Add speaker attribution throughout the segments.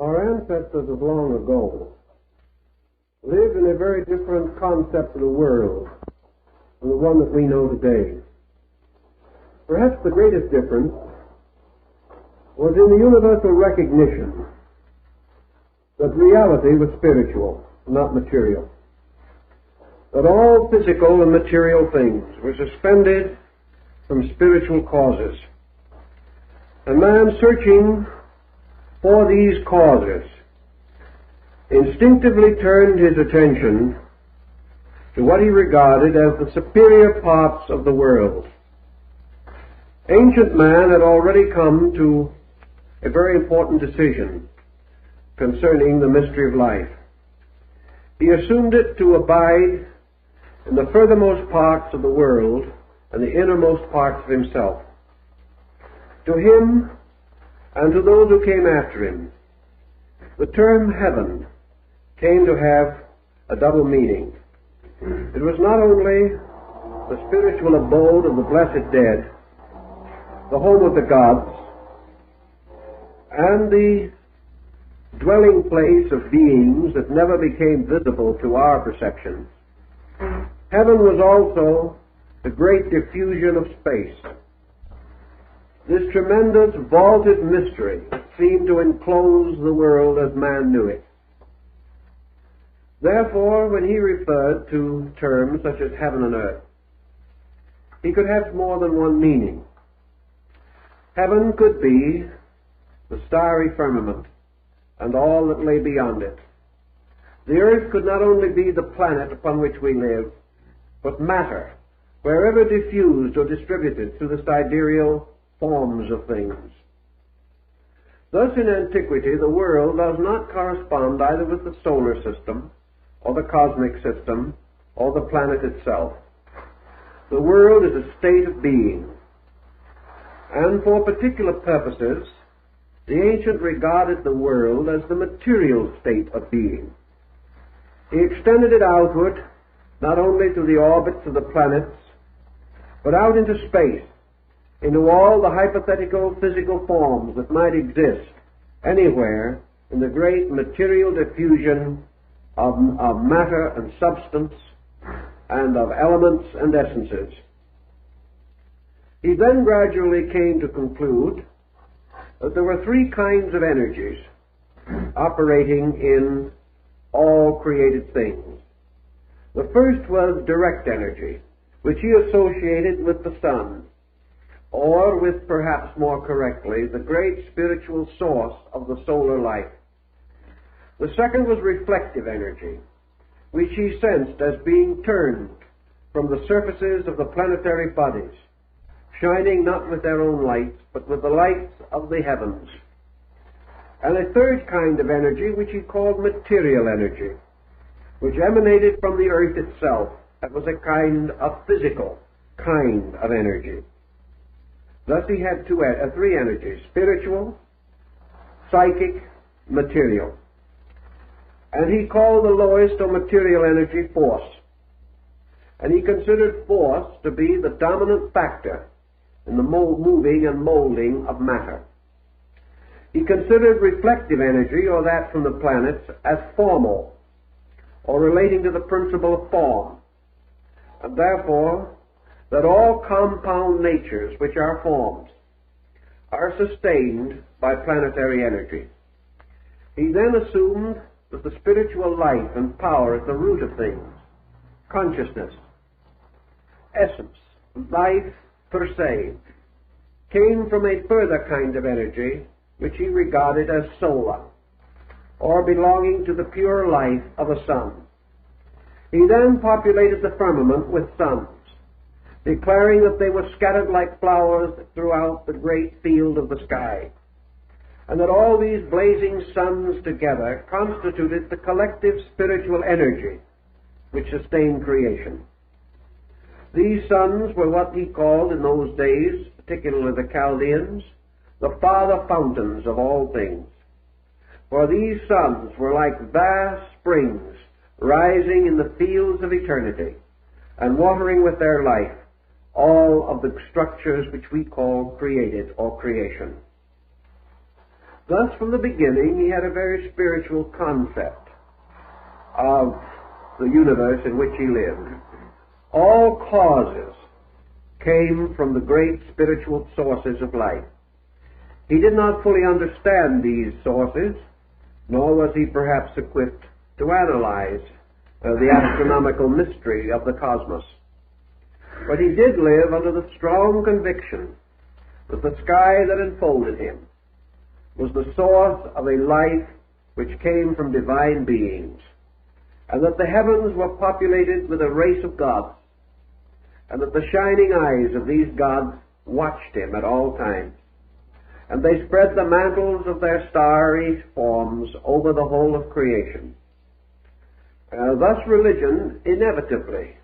Speaker 1: Our ancestors of long ago lived in a very different concept of the world from the one that we know today. Perhaps the greatest difference was in the universal recognition that reality was spiritual, not material. That all physical and material things were suspended from spiritual causes. And man, searching for these causes, instinctively turned his attention to what he regarded as the superior parts of the world. Ancient man had already come to a very important decision concerning the mystery of life. He assumed it to abide in the furthermost parts of the world and the innermost parts of himself. To him and to those who came after him, the term heaven came to have a double meaning. It was not only the spiritual abode of the blessed dead, the home of the gods, and the dwelling place of beings that never became visible to our perception. Heaven was also the great diffusion of space. This tremendous vaulted mystery seemed to enclose the world as man knew it. Therefore, when he referred to terms such as heaven and earth, he could have more than one meaning. Heaven could be the starry firmament and all that lay beyond it. The earth could not only be the planet upon which we live, but matter, wherever diffused or distributed through the sidereal forms of things. Thus, in antiquity, the world does not correspond either with the solar system, or the cosmic system, or the planet itself. The world is a state of being, and for particular purposes, the ancient regarded the world as the material state of being. He extended it outward, not only to the orbits of the planets, but out into space, into all the hypothetical physical forms that might exist anywhere in the great material diffusion of matter and substance and of elements and essences. He then gradually came to conclude that there were three kinds of energies operating in all created things. The first was direct energy, which he associated with the sun, or with, perhaps more correctly, the great spiritual source of the solar light. The second was reflective energy, which he sensed as being turned from the surfaces of the planetary bodies, shining not with their own lights, but with the lights of the heavens. And a third kind of energy, which he called material energy, which emanated from the earth itself. That was a kind of physical kind of energy. Thus he had three energies: spiritual, psychic, material. And he called the lowest or material energy force. And he considered force to be the dominant factor in the moving and molding of matter. He considered reflective energy, or that from the planets, as formal, or relating to the principle of form, and therefore that all compound natures which are forms are sustained by planetary energy. He then assumed that the spiritual life and power at the root of things, consciousness, essence, life per se, came from a further kind of energy which he regarded as solar, or belonging to the pure life of a sun. He then populated the firmament with suns, declaring that they were scattered like flowers throughout the great field of the sky, and that all these blazing suns together constituted the collective spiritual energy which sustained creation. These suns were what he called in those days, particularly the Chaldeans, the father fountains of all things. For these suns were like vast springs rising in the fields of eternity and watering with their life all of the structures which we call created or creation. Thus, from the beginning, he had a very spiritual concept of the universe in which he lived. All causes came from the great spiritual sources of life. He did not fully understand these sources, nor was he perhaps equipped to analyze the astronomical mystery of the cosmos. But he did live under the strong conviction that the sky that enfolded him was the source of a life which came from divine beings, and that the heavens were populated with a race of gods, and that the shining eyes of these gods watched him at all times, and they spread the mantles of their starry forms over the whole of creation. Thus religion inevitably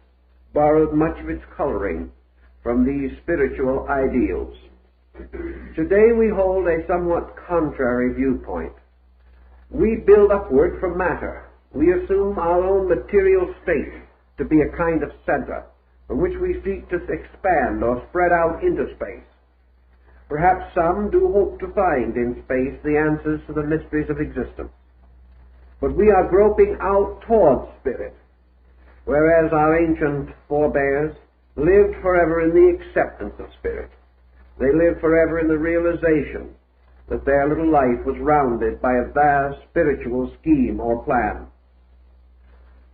Speaker 1: borrowed much of its coloring from these spiritual ideals. Today we hold a somewhat contrary viewpoint. We build upward from matter. We assume our own material state to be a kind of center from which we seek to expand or spread out into space. Perhaps some do hope to find in space the answers to the mysteries of existence. But we are groping out towards spirit, whereas our ancient forebears lived forever in the acceptance of spirit. They lived forever in the realization that their little life was rounded by a vast spiritual scheme or plan.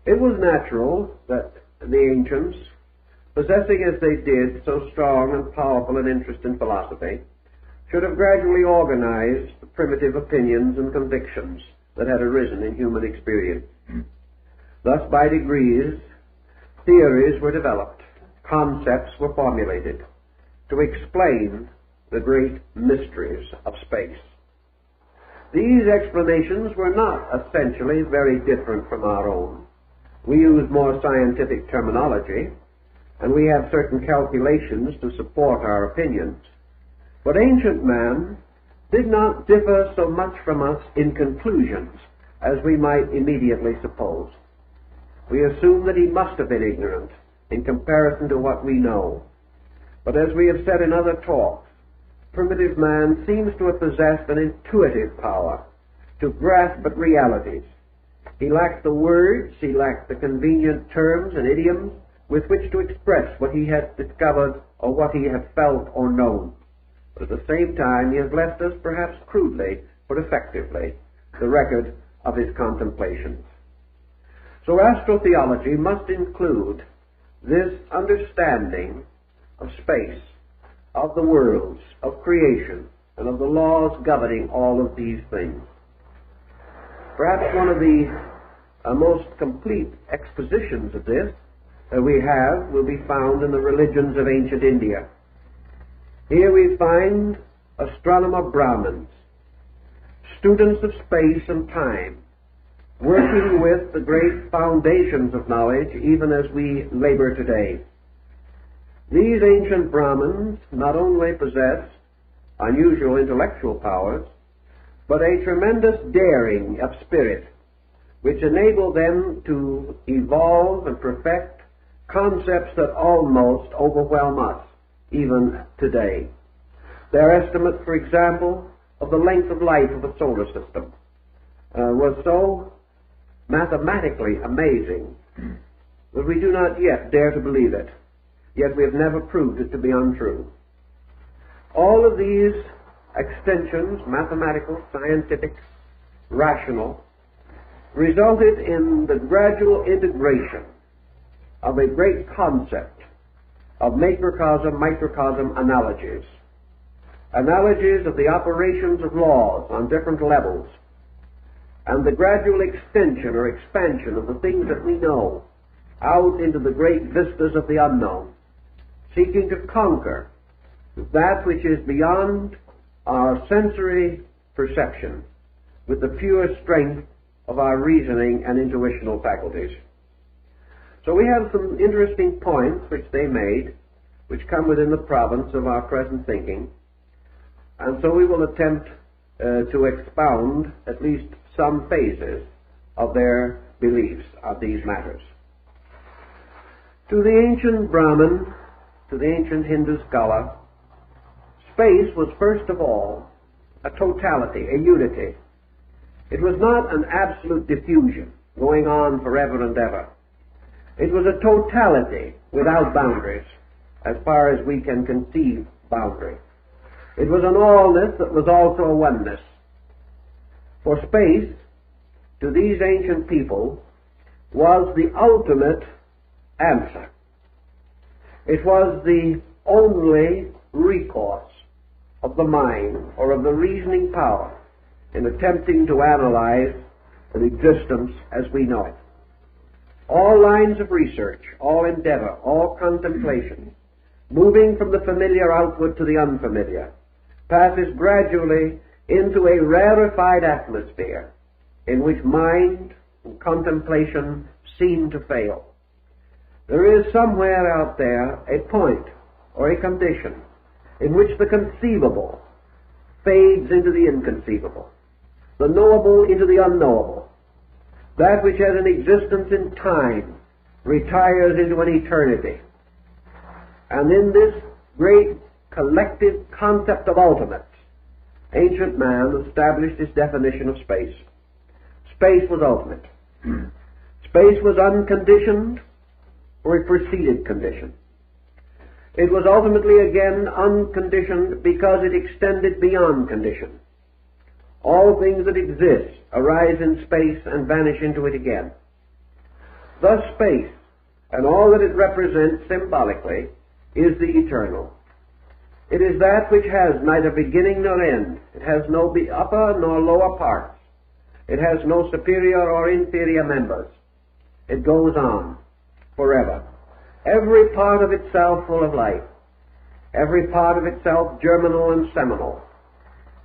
Speaker 1: It was natural that the ancients, possessing as they did so strong and powerful an interest in philosophy, should have gradually organized the primitive opinions and convictions that had arisen in human experience. Thus, by degrees, theories were developed, concepts were formulated to explain the great mysteries of space. These explanations were not essentially very different from our own. We use more scientific terminology, and we have certain calculations to support our opinions. But ancient man did not differ so much from us in conclusions as we might immediately suppose. We assume that he must have been ignorant in comparison to what we know. But as we have said in other talks, primitive man seems to have possessed an intuitive power to grasp at realities. He lacked the words, he lacked the convenient terms and idioms with which to express what he had discovered or what he had felt or known. But at the same time, he has left us, perhaps crudely, but effectively, the record of his contemplations. So astrotheology must include this understanding of space, of the worlds, of creation, and of the laws governing all of these things. Perhaps one of the most complete expositions of this that we have will be found in the religions of ancient India. Here we find astronomer Brahmins, students of space and time, working with the great foundations of knowledge even as we labor today. These ancient Brahmins not only possess unusual intellectual powers, but a tremendous daring of spirit, which enable them to evolve and perfect concepts that almost overwhelm us even today. Their estimate, for example, of the length of life of a solar system was so mathematically amazing that we do not yet dare to believe it, yet we have never proved it to be untrue. All of these extensions, mathematical, scientific, rational, resulted in the gradual integration of a great concept of macrocosm-microcosm analogies of the operations of laws on different levels, and the gradual extension or expansion of the things that we know out into the great vistas of the unknown, seeking to conquer that which is beyond our sensory perception with the pure strength of our reasoning and intuitional faculties. So we have some interesting points which they made, which come within the province of our present thinking, and so we will attempt to expound at least some phases of their beliefs of these matters. To the ancient Brahmin, to the ancient Hindu scholar, space was first of all a totality, a unity. It was not an absolute diffusion going on forever and ever. It was a totality without boundaries, as far as we can conceive boundary. It was an allness that was also a oneness. For space, to these ancient people, was the ultimate answer. It was the only recourse of the mind or of the reasoning power in attempting to analyze an existence as we know it. All lines of research, all endeavor, all contemplation, moving from the familiar outward to the unfamiliar, passes gradually into a rarefied atmosphere in which mind and contemplation seem to fail. There is somewhere out there a point or a condition in which the conceivable fades into the inconceivable, the knowable into the unknowable. That which has an existence in time retires into an eternity. And in this great collective concept of ultimates, ancient man established his definition of space. Space was ultimate. Space was unconditioned, or it preceded condition. It was ultimately again unconditioned because it extended beyond condition. All things that exist arise in space and vanish into it again. Thus space, and all that it represents symbolically, is the eternal. It is that which has neither beginning nor end. It has no upper nor lower parts. It has no superior or inferior members. It goes on forever. Every part of itself full of life. Every part of itself germinal and seminal.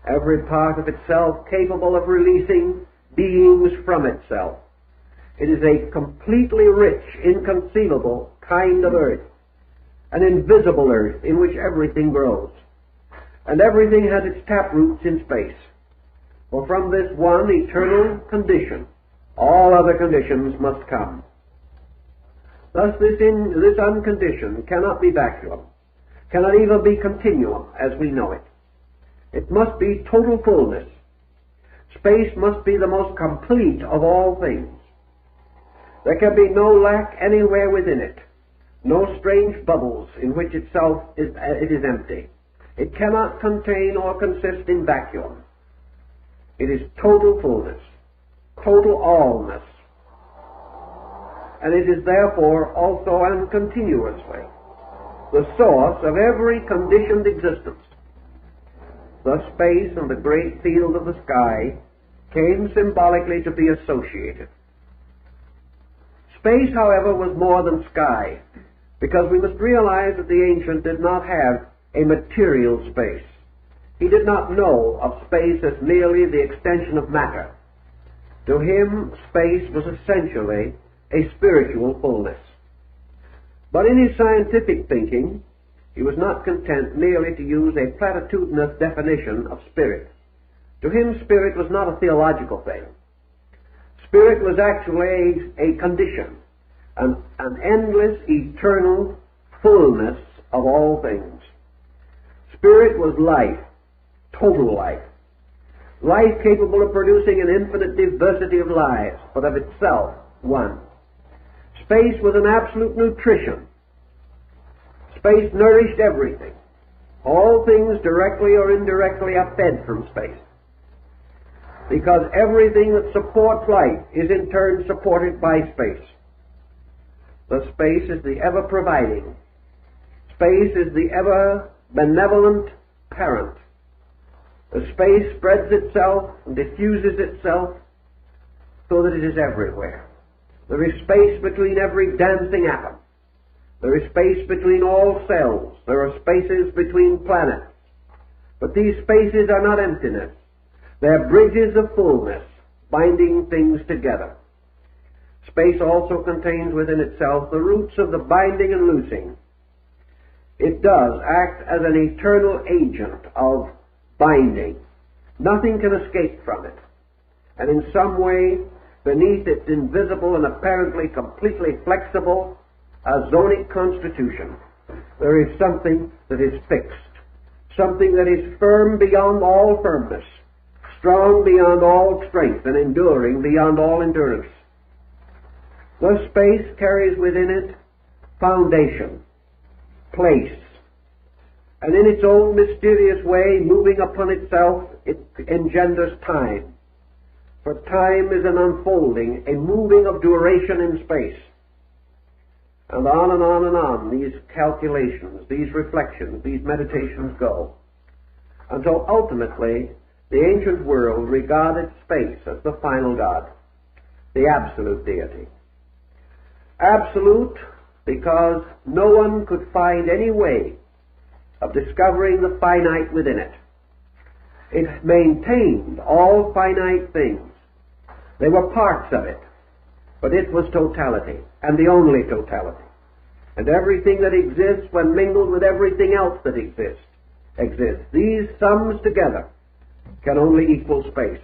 Speaker 1: Every part of itself capable of releasing beings from itself. It is a completely rich, inconceivable kind of earth, an invisible earth in which everything grows. And everything has its taproots in space. For from this one eternal condition, all other conditions must come. Thus this unconditioned cannot be vacuum, cannot even be continuum as we know it. It must be total fullness. Space must be the most complete of all things. There can be no lack anywhere within it, no strange bubbles in which it is empty. It cannot contain or consist in vacuum. It is total fullness, total allness, and it is therefore also and continuously the source of every conditioned existence. Thus space and the great field of the sky came symbolically to be associated. Space, however, was more than sky, because we must realize that the ancient did not have a material space. He did not know of space as merely the extension of matter. To him, space was essentially a spiritual fullness. But in his scientific thinking, he was not content merely to use a platitudinous definition of spirit. To him, spirit was not a theological thing. Spirit was actually a condition, an endless, eternal fullness of all things. Spirit was life, total life. Life capable of producing an infinite diversity of lives, but of itself one. Space was an absolute nutrition. Space nourished everything. All things directly or indirectly are fed from space, because everything that supports life is in turn supported by space. The space is the ever-providing. Space is the ever-benevolent parent. The space spreads itself and diffuses itself so that it is everywhere. There is space between every dancing atom. There is space between all cells. There are spaces between planets. But these spaces are not emptiness. They are bridges of fullness, binding things together. Space also contains within itself the roots of the binding and loosing. It does act as an eternal agent of binding. Nothing can escape from it. And in some way, beneath its invisible and apparently completely flexible azonic constitution, there is something that is fixed, something that is firm beyond all firmness, strong beyond all strength, and enduring beyond all endurance. Thus space carries within it foundation, place, and in its own mysterious way, moving upon itself, it engenders time. For time is an unfolding, a moving of duration in space. And on and on and on these calculations, these reflections, these meditations go, until ultimately the ancient world regarded space as the final God, the absolute deity. Absolute because no one could find any way of discovering the finite within it. It maintained all finite things. They were parts of it, but it was totality, and the only totality. And everything that exists, when mingled with everything else that exists. These sums together can only equal space.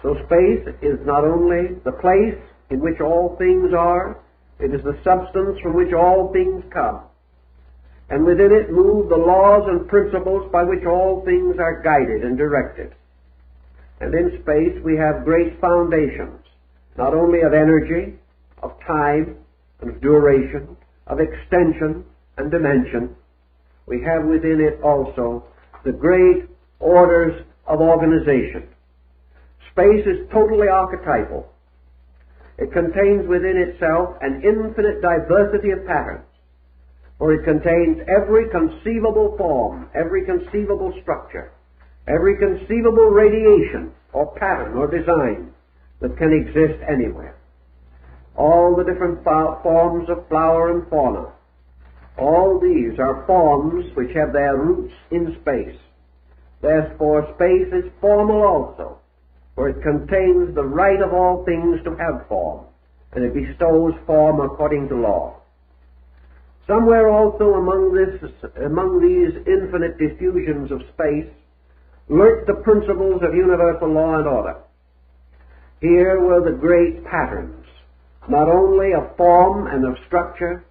Speaker 1: So space is not only the place in which all things are, it is the substance from which all things come. And within it move the laws and principles by which all things are guided and directed. And in space we have great foundations, not only of energy, of time, and of duration, of extension and dimension. We have within it also the great orders of organization. Space is totally archetypal. It contains within itself an infinite diversity of patterns, for it contains every conceivable form, every conceivable structure, every conceivable radiation or pattern or design that can exist anywhere. All the different forms of flower and fauna, all these are forms which have their roots in space. Therefore, space is formal also, for it contains the right of all things to have form, and it bestows form according to law. Somewhere also among these infinite diffusions of space lurked the principles of universal law and order. Here were the great patterns, not only of form and of structure,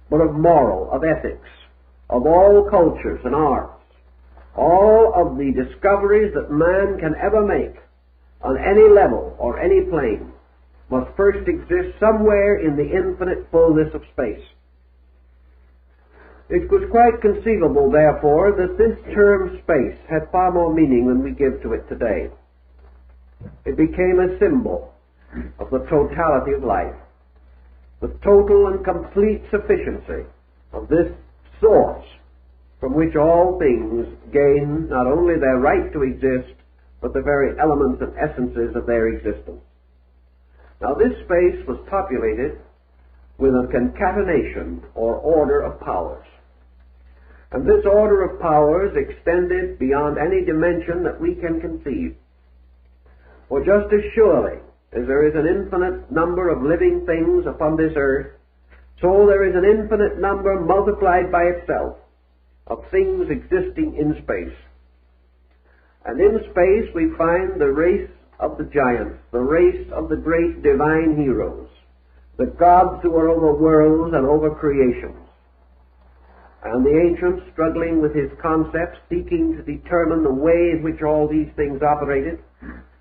Speaker 1: but of moral, of ethics, of all cultures and arts. All of the discoveries that man can ever make on any level or any plane must first exist somewhere in the infinite fullness of space. It was quite conceivable, therefore, that this term space had far more meaning than we give to it today. It became a symbol of the totality of life, the total and complete sufficiency of this source from which all things gain not only their right to exist, but the very elements and essences of their existence. Now, this space was populated with a concatenation or order of powers. And this order of powers extended beyond any dimension that we can conceive. For just as surely as there is an infinite number of living things upon this earth, so there is an infinite number multiplied by itself of things existing in space. And in space we find the race of the giants, the race of the great divine heroes, the gods who are over worlds and over creations. And the ancients, struggling with his concepts, seeking to determine the way in which all these things operated,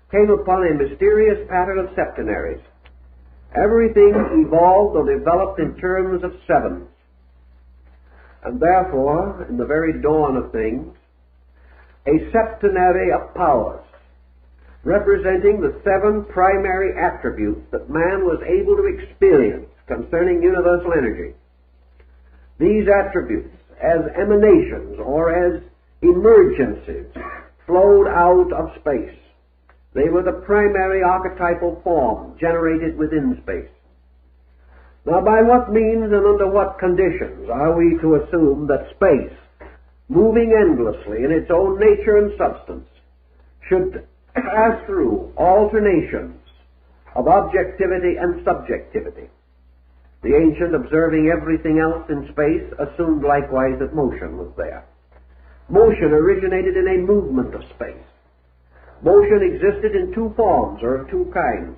Speaker 1: came upon a mysterious pattern of septenaries. Everything evolved or developed in terms of sevens. And therefore, in the very dawn of things, a septenary of powers, representing the seven primary attributes that man was able to experience concerning universal energy. These attributes, as emanations or as emergencies, flowed out of space. They were the primary archetypal form generated within space. Now, by what means and under what conditions are we to assume that space, moving endlessly in its own nature and substance, should pass through alternations of objectivity and subjectivity? The ancient, observing everything else in space, assumed likewise that motion was there. Motion originated in a movement of space. Motion existed in two forms, or of two kinds: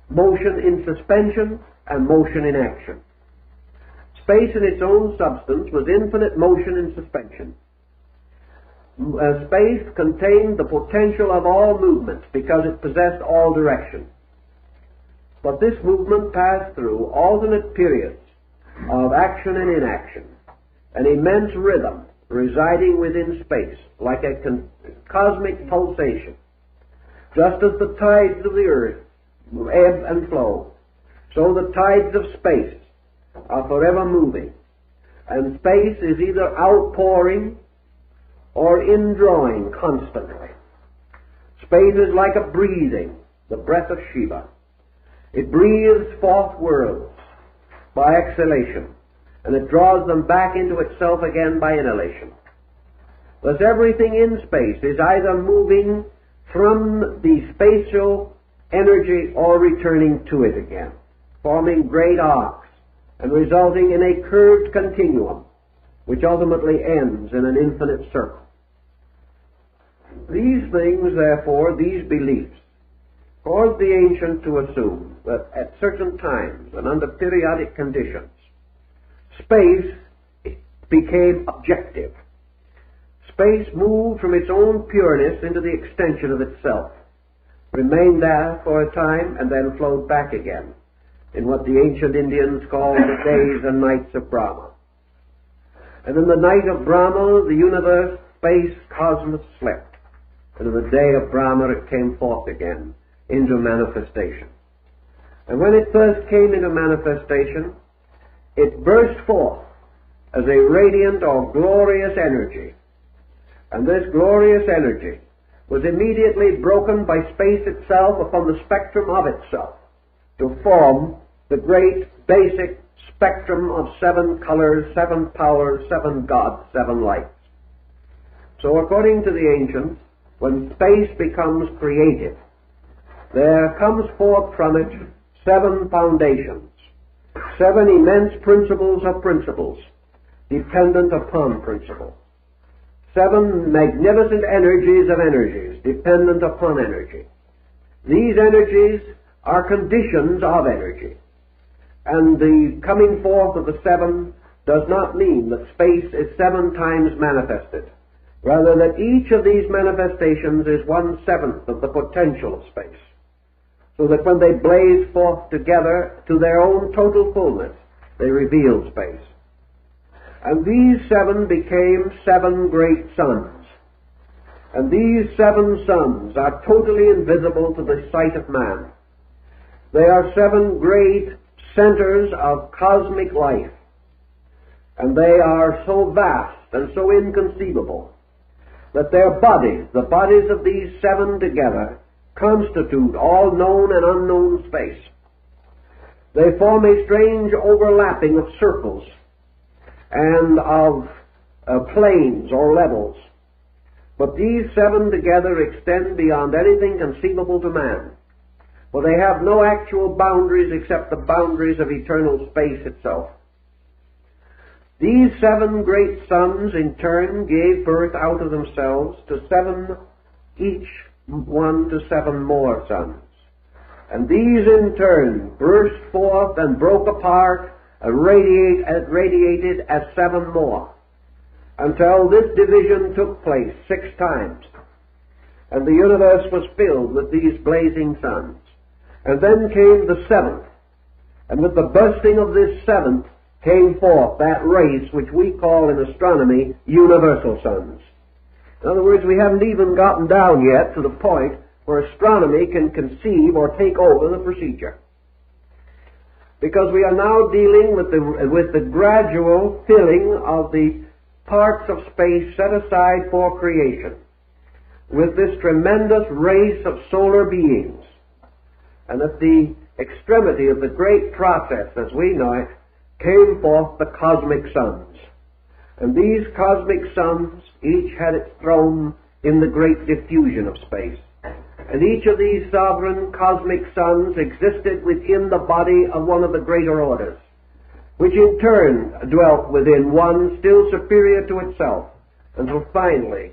Speaker 1: motion in suspension and motion in action. Space in its own substance was infinite motion in suspension. space contained the potential of all movement because it possessed all direction. But this movement passed through alternate periods of action and inaction, an immense rhythm residing within space, like a cosmic pulsation. Just as the tides of the earth ebb and flow, so the tides of space are forever moving, and space is either outpouring or indrawing constantly. Space is like a breathing, the breath of Shiva. It breathes forth worlds by exhalation, and it draws them back into itself again by inhalation. Thus everything in space is either moving from the spatial energy or returning to it again, forming great arcs and resulting in a curved continuum which ultimately ends in an infinite circle. These things, therefore, these beliefs, caused the ancient to assume that at certain times and under periodic conditions, space became objective. Space moved from its own pureness into the extension of itself, remained there for a time, and then flowed back again in what the ancient Indians called the days and nights of Brahma. And in the night of Brahma, the universe, space, cosmos slept. And in the day of Brahma, it came forth again into manifestation. And when it first came into manifestation, it burst forth as a radiant or glorious energy. And this glorious energy was immediately broken by space itself upon the spectrum of itself to form the great basic spectrum of 7 colors, 7 powers, 7 gods, 7 lights. So according to the ancients, when space becomes creative, there comes forth from it 7 foundations, 7 immense principles of principles, dependent upon principle. 7 magnificent energies of energies, dependent upon energy. These energies are conditions of energy. And the coming forth of the 7 does not mean that space is 7 times manifested. Rather, that each of these manifestations is 1/7 of the potential of space. So that when they blaze forth together to their own total fullness, they reveal space. And these 7 became 7 great suns. And these 7 suns are totally invisible to the sight of man. They are 7 great centers of cosmic life. And they are so vast and so inconceivable that their bodies, the bodies of these 7 together, constitute all known and unknown space. They form a strange overlapping of circles and of planes or levels. But these 7 together extend beyond anything conceivable to man, for they have no actual boundaries except the boundaries of eternal space itself. These 7 great suns in turn gave birth out of themselves to 7, each one to 7 more suns. And these in turn burst forth and broke apart and radiated as 7 more, until this division took place 6 times. And the universe was filled with these blazing suns. And then came the 7th, and with the bursting of this 7th came forth that race which we call in astronomy universal suns. In other words, we haven't even gotten down yet to the point where astronomy can conceive or take over the procedure. Because we are now dealing with the gradual filling of the parts of space set aside for creation with this tremendous race of solar beings. And at the extremity of the great process, as we know it, came forth the cosmic suns. And these cosmic suns each had its throne in the great diffusion of space. And each of these sovereign cosmic suns existed within the body of one of the greater orders, which in turn dwelt within one still superior to itself, until finally,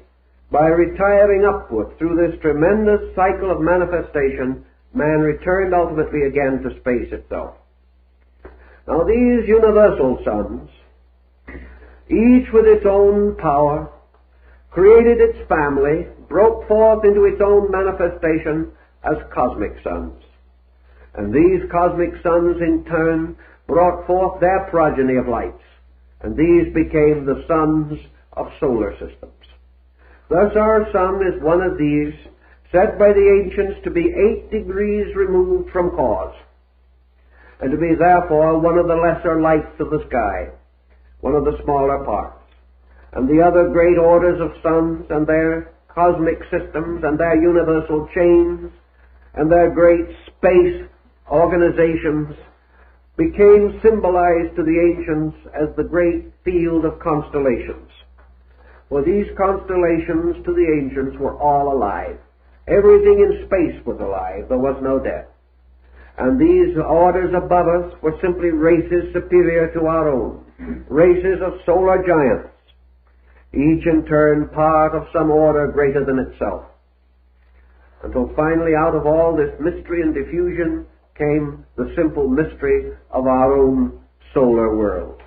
Speaker 1: by retiring upward through this tremendous cycle of manifestation, man returned ultimately again to space itself. Now these universal suns, each with its own power, created its family, broke forth into its own manifestation as cosmic suns. And these cosmic suns in turn brought forth their progeny of lights, and these became the suns of solar systems. Thus our sun is one of these, said by the ancients to be 8 degrees removed from cause, and to be therefore one of the lesser lights of the sky, one of the smaller parts. And the other great orders of suns and their cosmic systems and their universal chains and their great space organizations became symbolized to the ancients as the great field of constellations. For these constellations to the ancients were all alive. Everything in space was alive. There was no death. And these orders above us were simply races superior to our own, races of solar giants, each in turn part of some order greater than itself. Until finally out of all this mystery and diffusion came the simple mystery of our own solar world.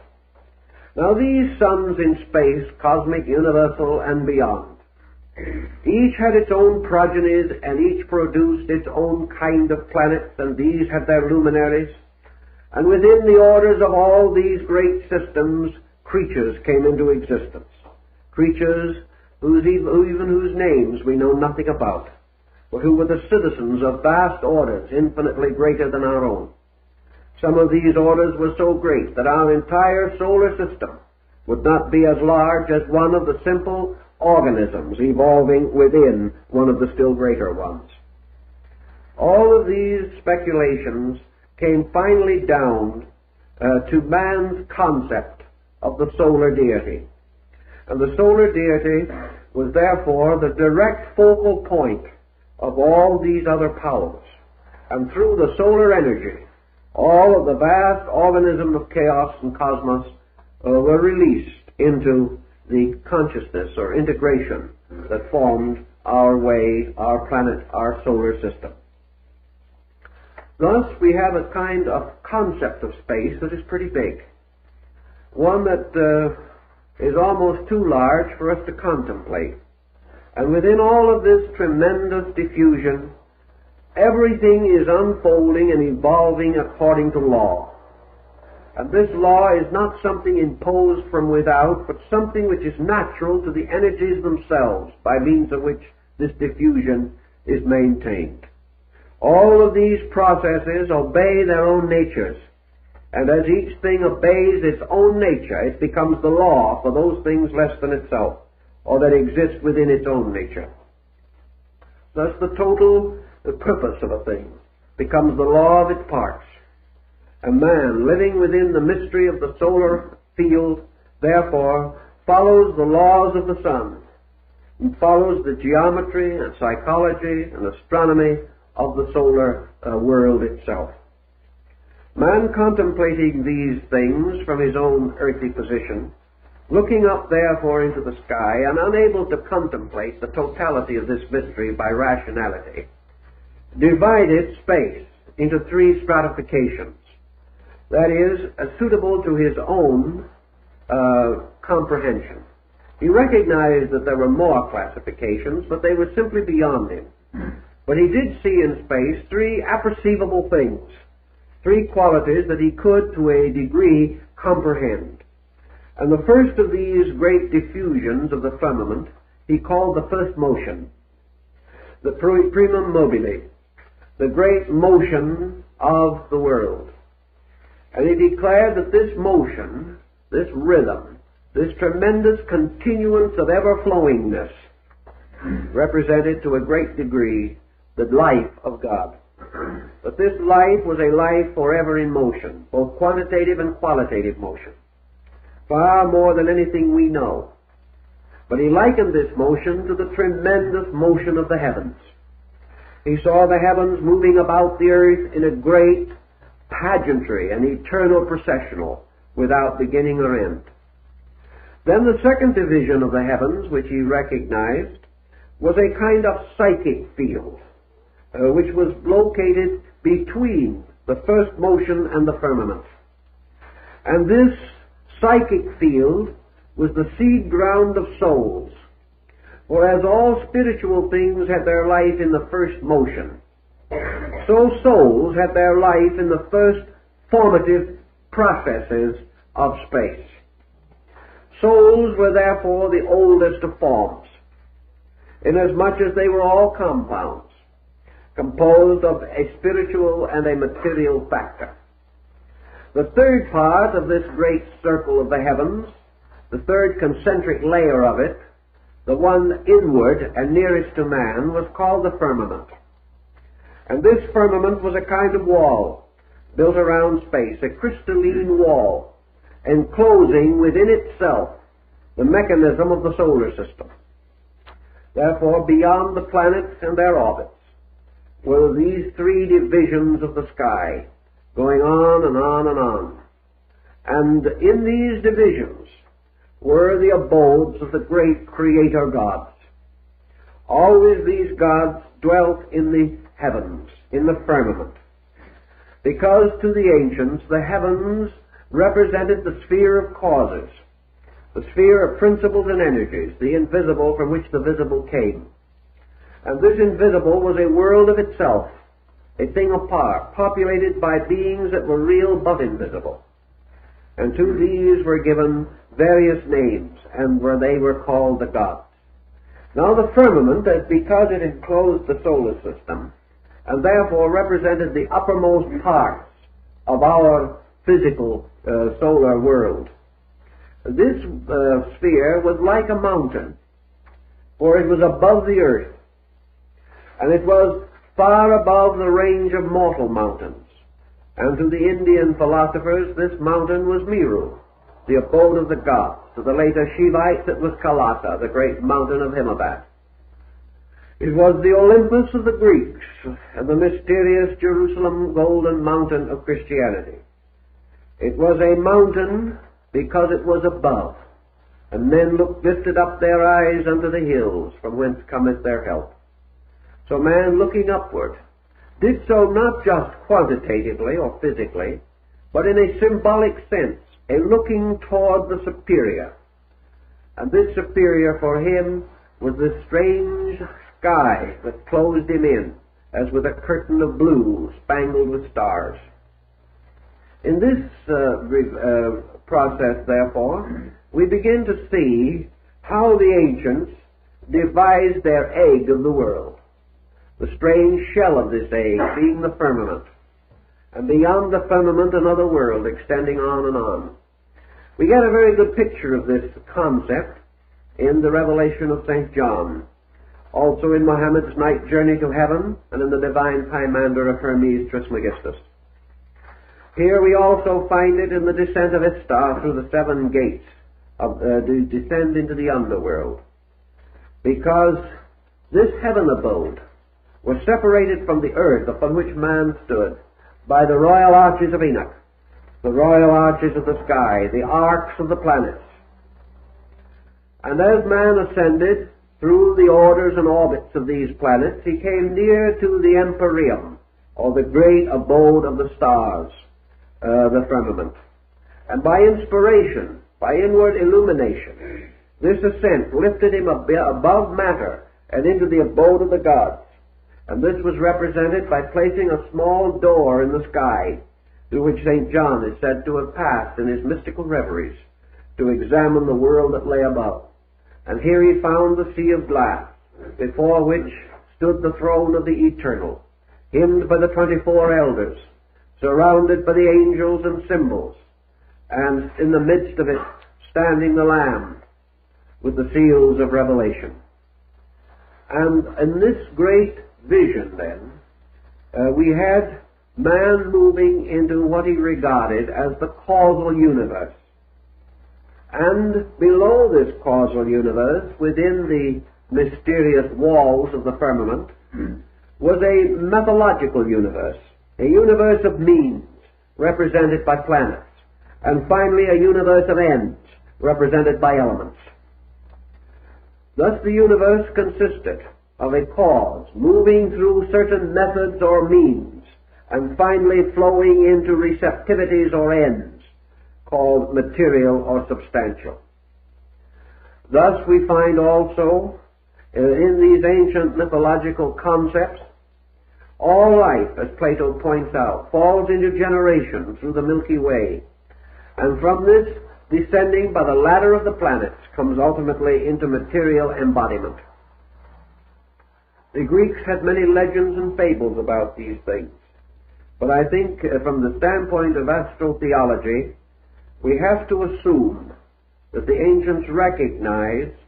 Speaker 1: Now these suns in space, cosmic, universal, and beyond, each had its own progenies and each produced its own kind of planets, and these had their luminaries. And within the orders of all these great systems, creatures came into existence. Creatures whose names we know nothing about, but who were the citizens of vast orders infinitely greater than our own. Some of these orders were so great that our entire solar system would not be as large as one of the simple organisms evolving within one of the still greater ones. All of these speculations came finally down to man's concept of the solar deity. And the solar deity was therefore the direct focal point of all these other powers. And through the solar energy, all of the vast organism of chaos and cosmos were released into the consciousness or integration that formed our way, our planet, our solar system. Thus, we have a kind of concept of space that is pretty big, one that is almost too large for us to contemplate. And within all of this tremendous diffusion, everything is unfolding and evolving according to law. And this law is not something imposed from without, but something which is natural to the energies themselves, by means of which this diffusion is maintained. All of these processes obey their own natures, and as each thing obeys its own nature, it becomes the law for those things less than itself, or that exist within its own nature. Thus the purpose of a thing becomes the law of its parts. A man living within the mystery of the solar field, therefore, follows the laws of the sun, and follows the geometry and psychology and astronomy of the solar world itself. Man contemplating these things from his own earthly position, looking up therefore into the sky and unable to contemplate the totality of this mystery by rationality, divided space into 3 stratifications. That is, suitable to his own comprehension. He recognized that there were more classifications, but they were simply beyond him. But he did see in space 3 apperceivable things, 3 qualities that he could, to a degree, comprehend. And the first of these great diffusions of the firmament he called the first motion, the primum mobile, the great motion of the world. And he declared that this motion, this rhythm, this tremendous continuance of ever-flowingness represented to a great degree the life of God. But this life was a life forever in motion, both quantitative and qualitative motion, far more than anything we know. But he likened this motion to the tremendous motion of the heavens. He saw the heavens moving about the earth in a great pageantry, an eternal processional, without beginning or end. Then the second division of the heavens, which he recognized, was a kind of psychic field, which was located between the first motion and the firmament. And this psychic field was the seed ground of souls, For as all spiritual things had their life in the first motion, so souls had their life in the first formative processes of space. Souls were therefore the oldest of forms, inasmuch as they were all compounds, composed of a spiritual and a material factor. The third part of this great circle of the heavens, the third concentric layer of it, the one inward and nearest to man, was called the firmament. And this firmament was a kind of wall built around space, a crystalline wall, enclosing within itself the mechanism of the solar system. Therefore, beyond the planets and their orbits were these three divisions of the sky, going on and on and on. And in these divisions were the abodes of the great creator gods. Always these gods dwelt in the heavens, in the firmament, because to the ancients the heavens represented the sphere of causes, the sphere of principles and energies, the invisible from which the visible came. And this invisible was a world of itself, a thing apart, populated by beings that were real but invisible. And to these were given various names, and they were called the gods. Now the firmament, because it enclosed the solar system, and therefore represented the uppermost parts of our physical solar world, this sphere was like a mountain, for it was above the earth, and it was far above the range of mortal mountains. And to the Indian philosophers, this mountain was Meru, the abode of the gods. To the later Shivites, it was Kailasa, the great mountain of Himavat. It was the Olympus of the Greeks, and the mysterious Jerusalem golden mountain of Christianity. It was a mountain because it was above, and men lifted up their eyes unto the hills, from whence cometh their help. So man, looking upward, did so not just quantitatively or physically, but in a symbolic sense, a looking toward the superior. And this superior for him was this strange sky that closed him in, as with a curtain of blue spangled with stars. In this process, therefore, we begin to see how the ancients devised their egg of the world, the strange shell of this egg being the firmament, and beyond the firmament another world extending on and on. We get a very good picture of this concept in the Revelation of St. John, also in Muhammad's night journey to heaven, and in the divine Pymander of Hermes Trismegistus. Here we also find it in the descent of Istar through the seven gates, to descend into the underworld, because this heaven abode was separated from the earth upon which man stood by the royal arches of Enoch, the royal arches of the sky, the arcs of the planets. And as man ascended through the orders and orbits of these planets, he came near to the empyreum, or the great abode of the stars, the firmament. And by inspiration, by inward illumination, this ascent lifted him above matter and into the abode of the gods. And this was represented by placing a small door in the sky, through which St. John is said to have passed in his mystical reveries to examine the world that lay above. And here he found the sea of glass, before which stood the throne of the Eternal, hymned by the 24 elders, surrounded by the angels and symbols, and in the midst of it standing the Lamb with the seals of revelation. And in this great vision, then, we had man moving into what he regarded as the causal universe. And below this causal universe, within the mysterious walls of the firmament, was a methodological universe, a universe of means, represented by planets, and finally a universe of ends, represented by elements. Thus the universe consisted of a cause moving through certain methods or means, and finally flowing into receptivities or ends, called material or substantial. Thus we find also in these ancient mythological concepts, all life, as Plato points out, falls into generation through the Milky Way. And from this, descending by the ladder of the planets, comes ultimately into material embodiment. The Greeks had many legends and fables about these things. But I think from the standpoint of astrotheology, we have to assume that the ancients recognized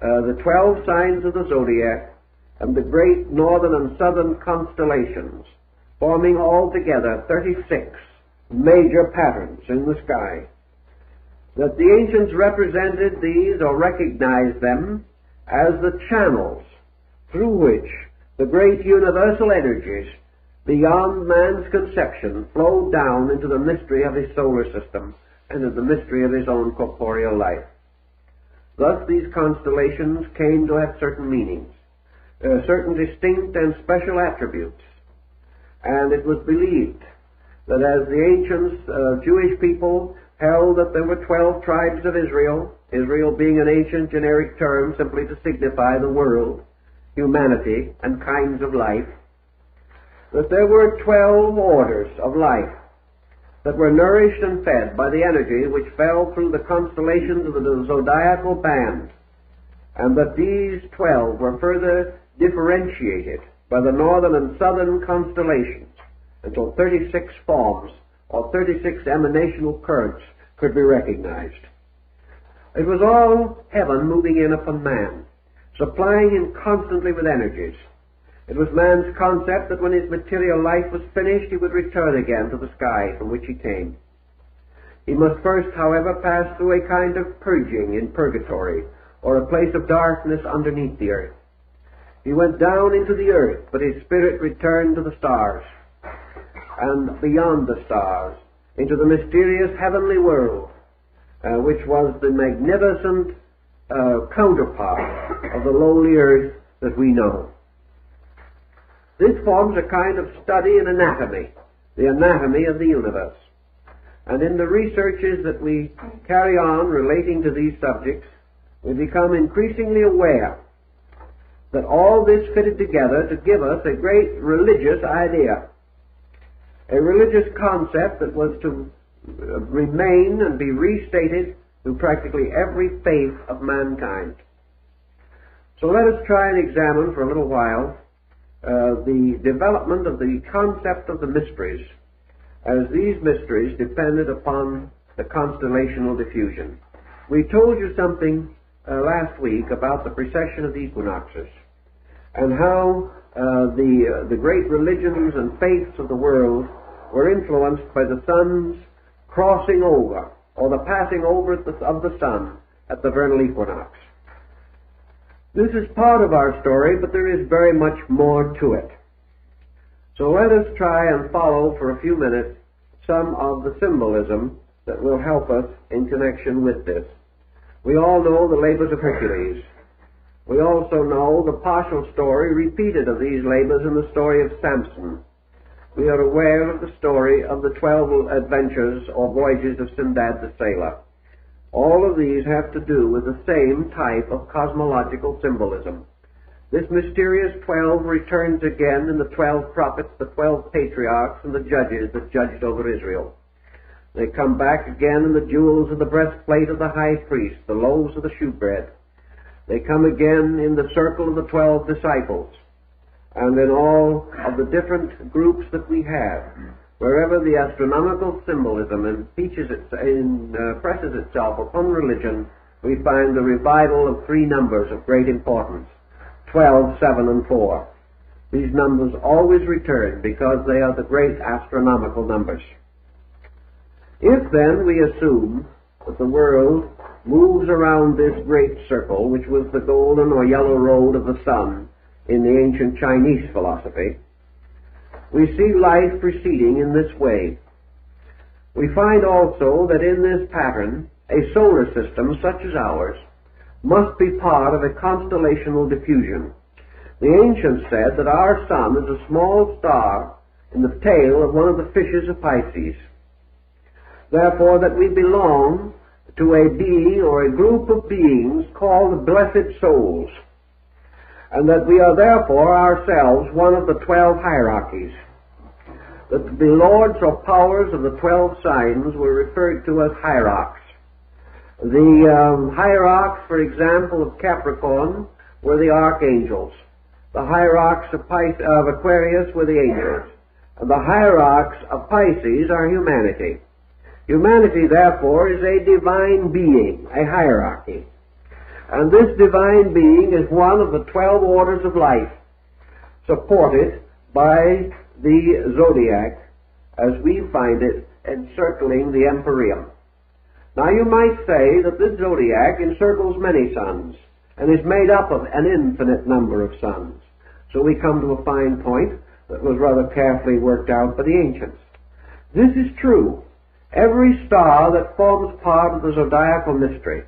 Speaker 1: the 12 signs of the zodiac and the great northern and southern constellations, forming altogether 36 major patterns in the sky. That the ancients represented these or recognized them as the channels through which the great universal energies beyond man's conception flowed down into the mystery of his solar system and into the mystery of his own corporeal life. Thus these constellations came to have certain meanings, certain distinct and special attributes, and it was believed that as the ancients, Jewish people, held that there were 12 tribes of Israel, Israel being an ancient generic term simply to signify the world, humanity, and kinds of life, that there were 12 orders of life that were nourished and fed by the energy which fell through the constellations of the zodiacal band, and that these 12 were further differentiated by the northern and southern constellations until 36 forms or 36 emanational currents could be recognized. It was all heaven moving in upon man, supplying him constantly with energies. It was man's concept that when his material life was finished, he would return again to the sky from which he came. He must first, however, pass through a kind of purging in purgatory, or a place of darkness underneath the earth. He went down into the earth, but his spirit returned to the stars, and beyond the stars, into the mysterious heavenly world, which was the magnificent counterpart of the lowly earth that we know. This forms a kind of study in anatomy, the anatomy of the universe. And in the researches that we carry on relating to these subjects, we become increasingly aware that all this fitted together to give us a great religious idea, a religious concept that was to remain and be restated through practically every faith of mankind. So let us try and examine for a little while the development of the concept of the mysteries, as these mysteries depended upon the constellational diffusion. We told you something last week about the precession of the equinoxes, and how the great religions and faiths of the world were influenced by the sun's crossing over, or the passing over of the sun at the vernal equinox. This is part of our story, but there is very much more to it. So let us try and follow for a few minutes some of the symbolism that will help us in connection with this. We all know the labors of Hercules. We also know the partial story repeated of these labors in the story of Samson. We are aware of the story of the 12 adventures or voyages of Sindbad the Sailor. All of these have to do with the same type of cosmological symbolism. This mysterious 12 returns again in the 12 prophets, the 12 patriarchs, and the judges that judged over Israel. They come back again in the jewels of the breastplate of the high priest, the loaves of the shewbread. They come again in the circle of the 12 disciples, and in all of the different groups that we have. Wherever the astronomical symbolism impresses itself upon religion, we find the revival of three numbers of great importance: 12, 7, and 4. These numbers always return because they are the great astronomical numbers. If then we assume that the world moves around this great circle, which was the golden or yellow road of the sun in the ancient Chinese philosophy, we see life proceeding in this way. We find also that in this pattern, a solar system such as ours must be part of a constellational diffusion. The ancients said that our sun is a small star in the tail of one of the fishes of Pisces. Therefore, that we belong to a being or a group of beings called the blessed souls. and that we are therefore ourselves one of the 12 hierarchies. That the lords or powers of the 12 signs were referred to as hierarchs. The hierarchs, for example, of Capricorn were the archangels. The hierarchs of Aquarius were the angels. And the hierarchs of Pisces are humanity. Humanity, therefore, is a divine being, a hierarchy. And this divine being is one of the 12 orders of life, supported by the zodiac, as we find it encircling the empyrean. Now you might say that this zodiac encircles many suns, and is made up of an infinite number of suns. So we come to a fine point that was rather carefully worked out by the ancients. This is true. Every star that forms part of the zodiacal mystery,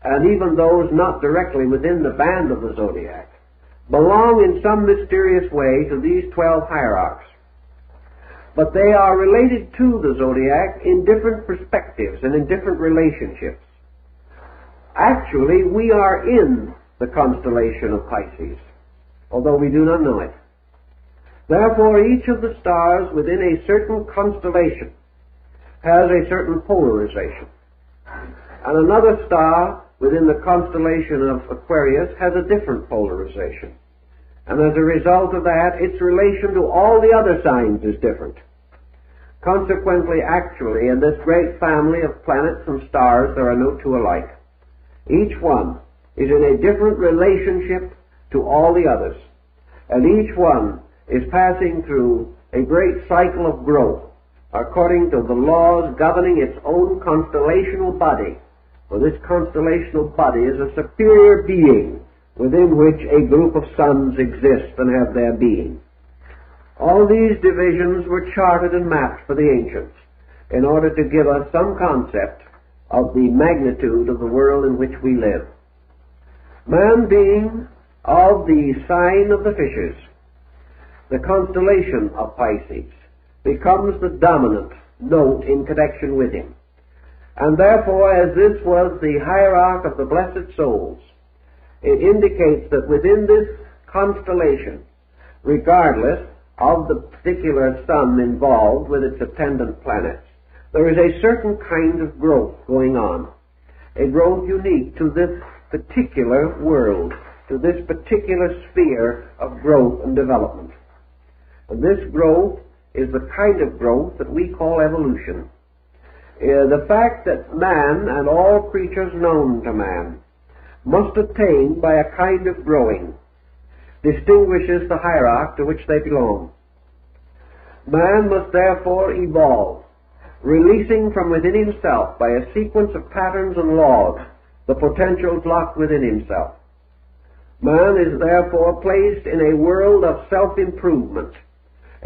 Speaker 1: and even those not directly within the band of the zodiac, belong in some mysterious way to these 12 hierarchs. But they are related to the zodiac in different perspectives and in different relationships. Actually, we are in the constellation of Pisces, although we do not know it. Therefore, each of the stars within a certain constellation has a certain polarization. And another star within the constellation of Aquarius has a different polarization. And as a result of that, its relation to all the other signs is different. Consequently, actually, in this great family of planets and stars, there are no two alike. Each one is in a different relationship to all the others. And each one is passing through a great cycle of growth according to the laws governing its own constellational body. For this constellational body is a superior being within which a group of suns exist and have their being. All these divisions were charted and mapped for the ancients in order to give us some concept of the magnitude of the world in which we live. Man being of the sign of the fishes, the constellation of Pisces becomes the dominant note in connection with him. And therefore, as this was the hierarch of the blessed souls, it indicates that within this constellation, regardless of the particular sun involved with its attendant planets, there is a certain kind of growth going on, a growth unique to this particular world, to this particular sphere of growth and development. And this growth is the kind of growth that we call evolution. The fact that man and all creatures known to man must attain by a kind of growing distinguishes the hierarchy to which they belong. Man must therefore evolve, releasing from within himself by a sequence of patterns and laws the potentials locked within himself. Man is therefore placed in a world of self-improvement,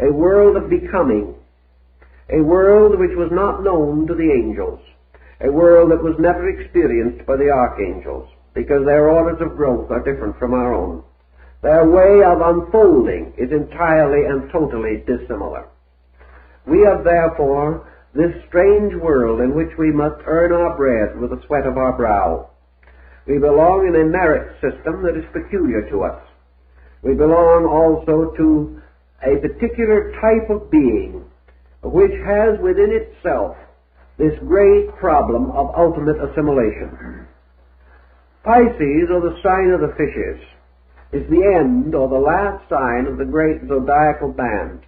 Speaker 1: a world of becoming, a world which was not known to the angels, a world that was never experienced by the archangels, because their orders of growth are different from our own. Their way of unfolding is entirely and totally dissimilar. We have therefore this strange world in which we must earn our bread with the sweat of our brow. We belong in a merit system that is peculiar to us. We belong also to a particular type of being which has within itself this great problem of ultimate assimilation. Pisces, or the sign of the fishes, is the end or the last sign of the great zodiacal band.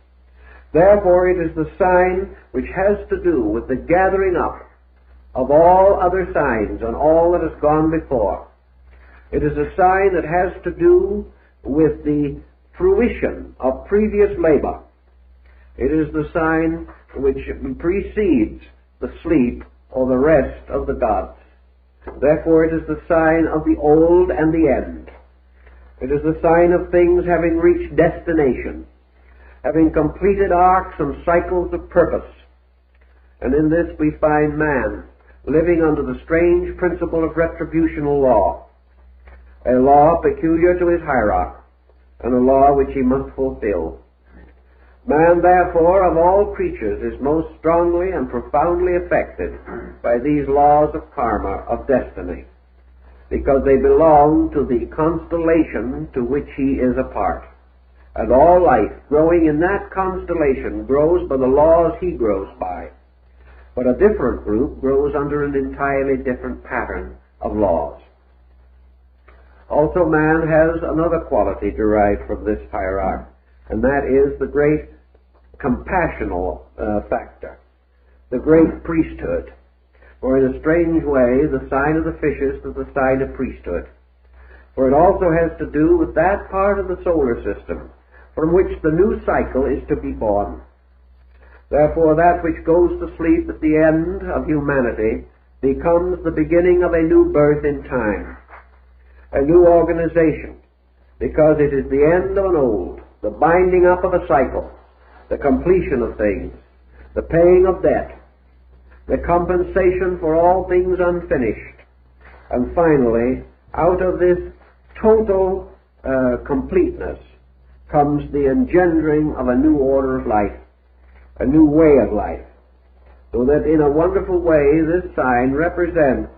Speaker 1: Therefore, it is the sign which has to do with the gathering up of all other signs and all that has gone before. It is a sign that has to do with the fruition of previous labor. It is the sign which precedes the sleep or the rest of the gods. Therefore, it is the sign of the old and the end. It is the sign of things having reached destination, having completed arcs and cycles of purpose. And in this we find man living under the strange principle of retributional law, a law peculiar to his hierarchy, and a law which he must fulfill. Man, therefore, of all creatures, is most strongly and profoundly affected by these laws of karma, of destiny. because they belong to the constellation to which he is a part. And all life growing in that constellation grows by the laws he grows by. But a different group grows under an entirely different pattern of laws. Also, man has another quality derived from this hierarchy, and that is the great compassional factor, the great priesthood. For in a strange way, the sign of the fishes is the sign of priesthood. For it also has to do with that part of the solar system from which the new cycle is to be born. Therefore, that which goes to sleep at the end of humanity becomes the beginning of a new birth in time, a new organization, because it is the end of an old, the binding up of a cycle, the completion of things, the paying of debt, the compensation for all things unfinished, and finally, out of this total completeness comes the engendering of a new order of life, a new way of life, so that in a wonderful way this sign represents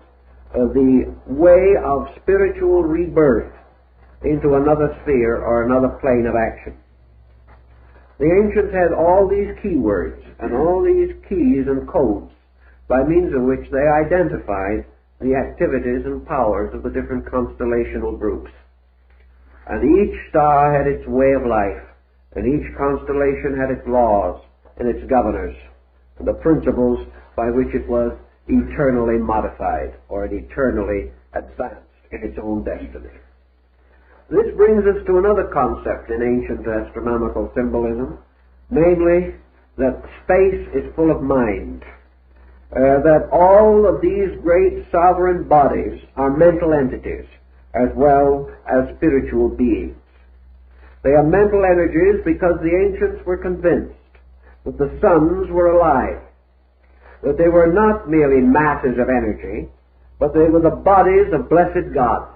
Speaker 1: the way of spiritual rebirth into another sphere or another plane of action. The ancients had all these keywords and all these keys and codes by means of which they identified the activities and powers of the different constellational groups. And each star had its way of life, and each constellation had its laws and its governors, and the principles by which it was eternally modified or eternally advanced in its own destiny. This brings us to another concept in ancient astronomical symbolism, namely that space is full of mind, that all of these great sovereign bodies are mental entities as well as spiritual beings. They are mental energies because the ancients were convinced that the suns were alive, that they were not merely masses of energy, but they were the bodies of blessed gods.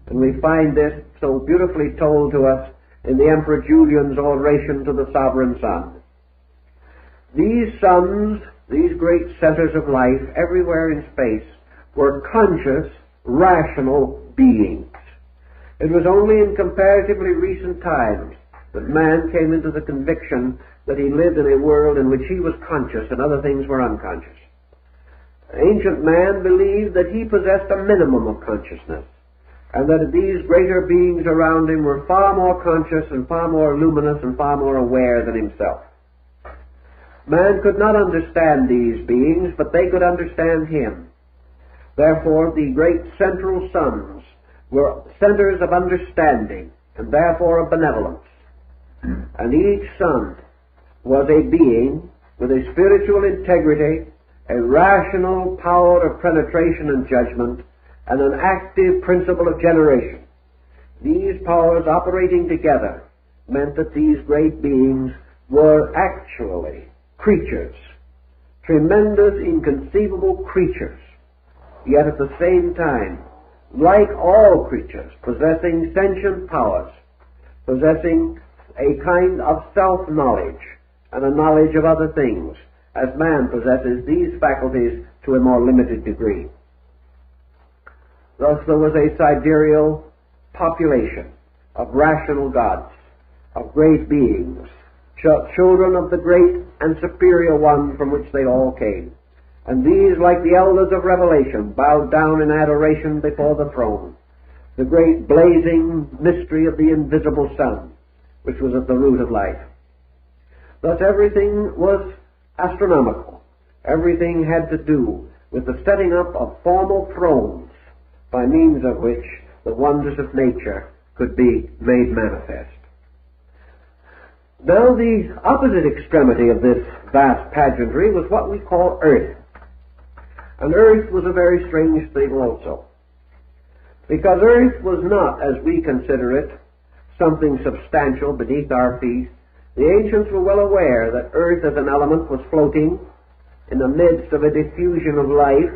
Speaker 1: And we find this so beautifully told to us in the Emperor Julian's oration to the sovereign sun. These suns, these great centers of life everywhere in space, were conscious, rational beings. It was only in comparatively recent times that man came into the conviction that he lived in a world in which he was conscious and other things were unconscious. Ancient man believed that he possessed a minimum of consciousness, and that these greater beings around him were far more conscious and far more luminous and far more aware than himself. Man could not understand these beings, but they could understand him. Therefore, the great central suns were centers of understanding, and therefore of benevolence. And each sun was a being with a spiritual integrity, a rational power of penetration and judgment, and an active principle of generation. These powers operating together meant that these great beings were actually creatures, tremendous, inconceivable creatures, yet at the same time, like all creatures, possessing sentient powers, possessing a kind of self-knowledge and a knowledge of other things, as man possesses these faculties to a more limited degree. Thus there was a sidereal population of rational gods, of great beings, children of the great and superior one from which they all came. And these, like the elders of Revelation, bowed down in adoration before the throne, the great blazing mystery of the invisible sun, which was at the root of life. Thus everything was astronomical. Everything had to do with the setting up of formal thrones by means of which the wonders of nature could be made manifest. Now the opposite extremity of this vast pageantry was what we call Earth. And Earth was a very strange thing also, because Earth was not, as we consider it, something substantial beneath our feet. The ancients were well aware that Earth as an element was floating in the midst of a diffusion of life,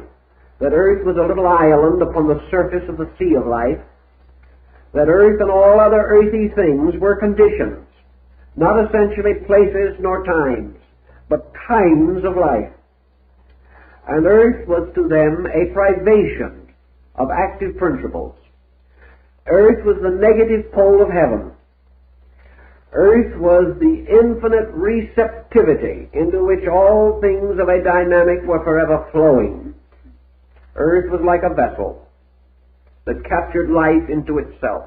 Speaker 1: that Earth was a little island upon the surface of the sea of life, that Earth and all other earthy things were conditions, not essentially places nor times, but kinds of life. And Earth was to them a privation of active principles. Earth was the negative pole of heaven. Earth was the infinite receptivity into which all things of a dynamic were forever flowing. Earth was like a vessel that captured life into itself.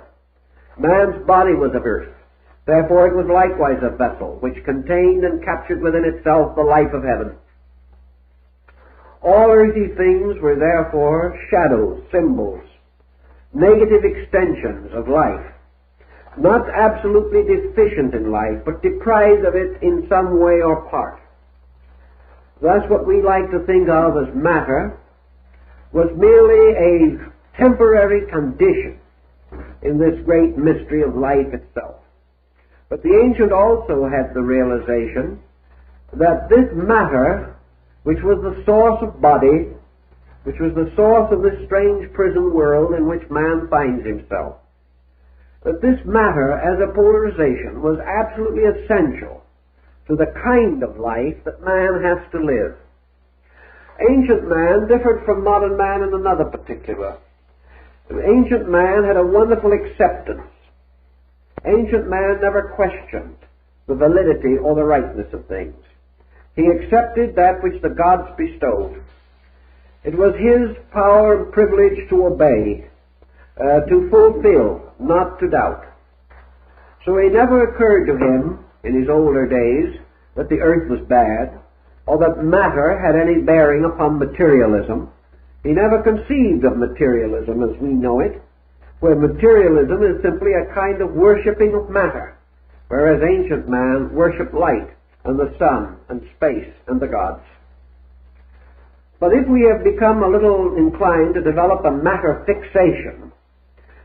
Speaker 1: Man's body was of earth. Therefore it was likewise a vessel which contained and captured within itself the life of heaven. All earthly things were therefore shadows, symbols, negative extensions of life, not absolutely deficient in life, but deprived of it in some way or part. Thus what we like to think of as matter was merely a temporary condition in this great mystery of life itself. But the ancient also had the realization that this matter, which was the source of body, which was the source of this strange prison world in which man finds himself, that this matter as a polarization was absolutely essential to the kind of life that man has to live. Ancient man differed from modern man in another particular. Ancient man had a wonderful acceptance. Ancient man never questioned the validity or the rightness of things. He accepted that which the gods bestowed. It was his power and privilege to obey, to fulfill, not to doubt. So it never occurred to him in his older days that the earth was bad, or that matter had any bearing upon materialism. He never conceived of materialism as we know it, where materialism is simply a kind of worshipping of matter, whereas ancient man worshipped light and the sun and space and the gods. But if we have become a little inclined to develop a matter fixation,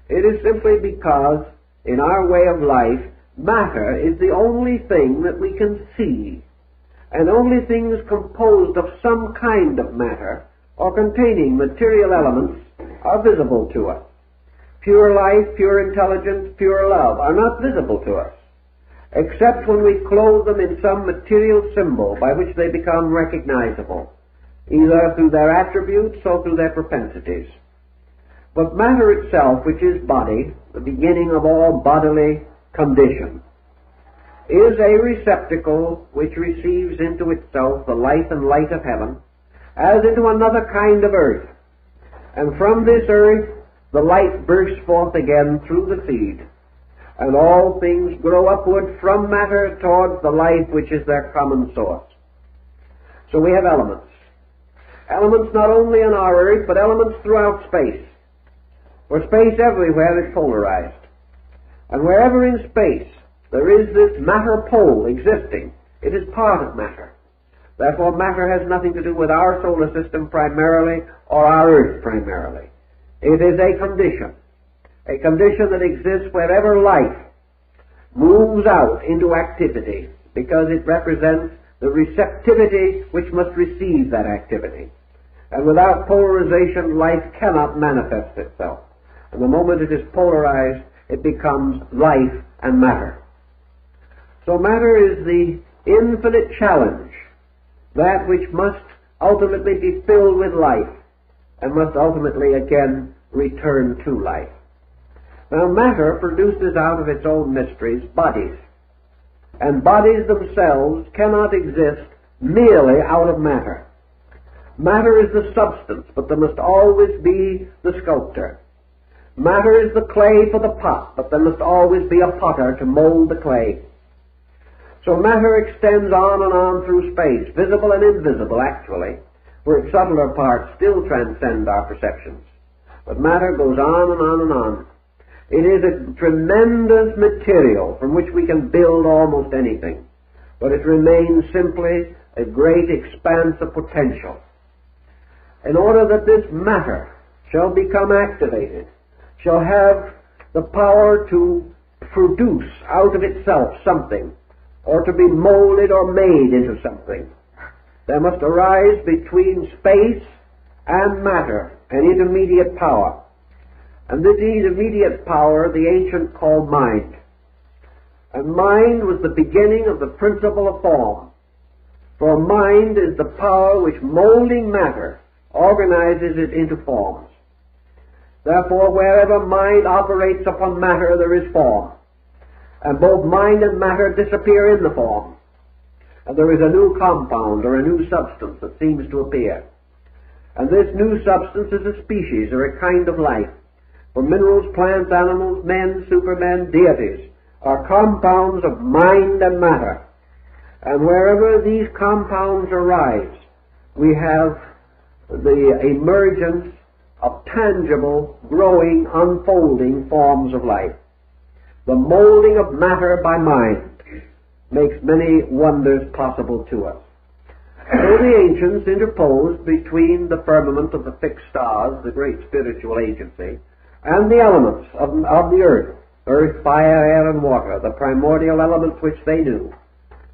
Speaker 1: it is simply because in our way of life, matter is the only thing that we can see, and only things composed of some kind of matter or containing material elements are visible to us. Pure life, pure intelligence, pure love are not visible to us, except when we clothe them in some material symbol by which they become recognizable, either through their attributes or through their propensities. But matter itself, which is body, the beginning of all bodily condition, is a receptacle which receives into itself the life and light of heaven, as into another kind of earth. And from this earth the light bursts forth again through the seed, and all things grow upward from matter towards the life which is their common source. So we have elements. Elements not only on our earth, but elements throughout space. For space everywhere is polarized. And wherever in space there is this matter pole existing, it is part of matter. Therefore matter has nothing to do with our solar system primarily or our earth primarily. It is a condition that exists wherever life moves out into activity, because it represents the receptivity which must receive that activity. And without polarization, life cannot manifest itself. And the moment it is polarized, it becomes life and matter. So matter is the infinite challenge, that which must ultimately be filled with life and must ultimately again return to life. Now matter produces out of its own mysteries bodies, and bodies themselves cannot exist merely out of matter. Matter is the substance, but there must always be the sculptor. Matter is the clay for the pot, but there must always be a potter to mold the clay. So matter extends on and on through space, visible and invisible actually, where its subtler parts still transcend our perceptions. But matter goes on and on and on. It is a tremendous material from which we can build almost anything, but it remains simply a great expanse of potential. In order that this matter shall become activated, shall have the power to produce out of itself something, or to be molded or made into something, there must arise between space and matter an intermediate power. And this intermediate power the ancient called mind. And mind was the beginning of the principle of form. For mind is the power which, molding matter, organizes it into forms. Therefore, wherever mind operates upon matter, there is form. And both mind and matter disappear in the form. And there is a new compound or a new substance that seems to appear. And this new substance is a species or a kind of life. For minerals, plants, animals, men, supermen, deities are compounds of mind and matter. And wherever these compounds arise, we have the emergence of tangible, growing, unfolding forms of life. The molding of matter by mind makes many wonders possible to us. So the ancients interposed between the firmament of the fixed stars, the great spiritual agency, and the elements of the earth, fire, air, and water, the primordial elements which they knew.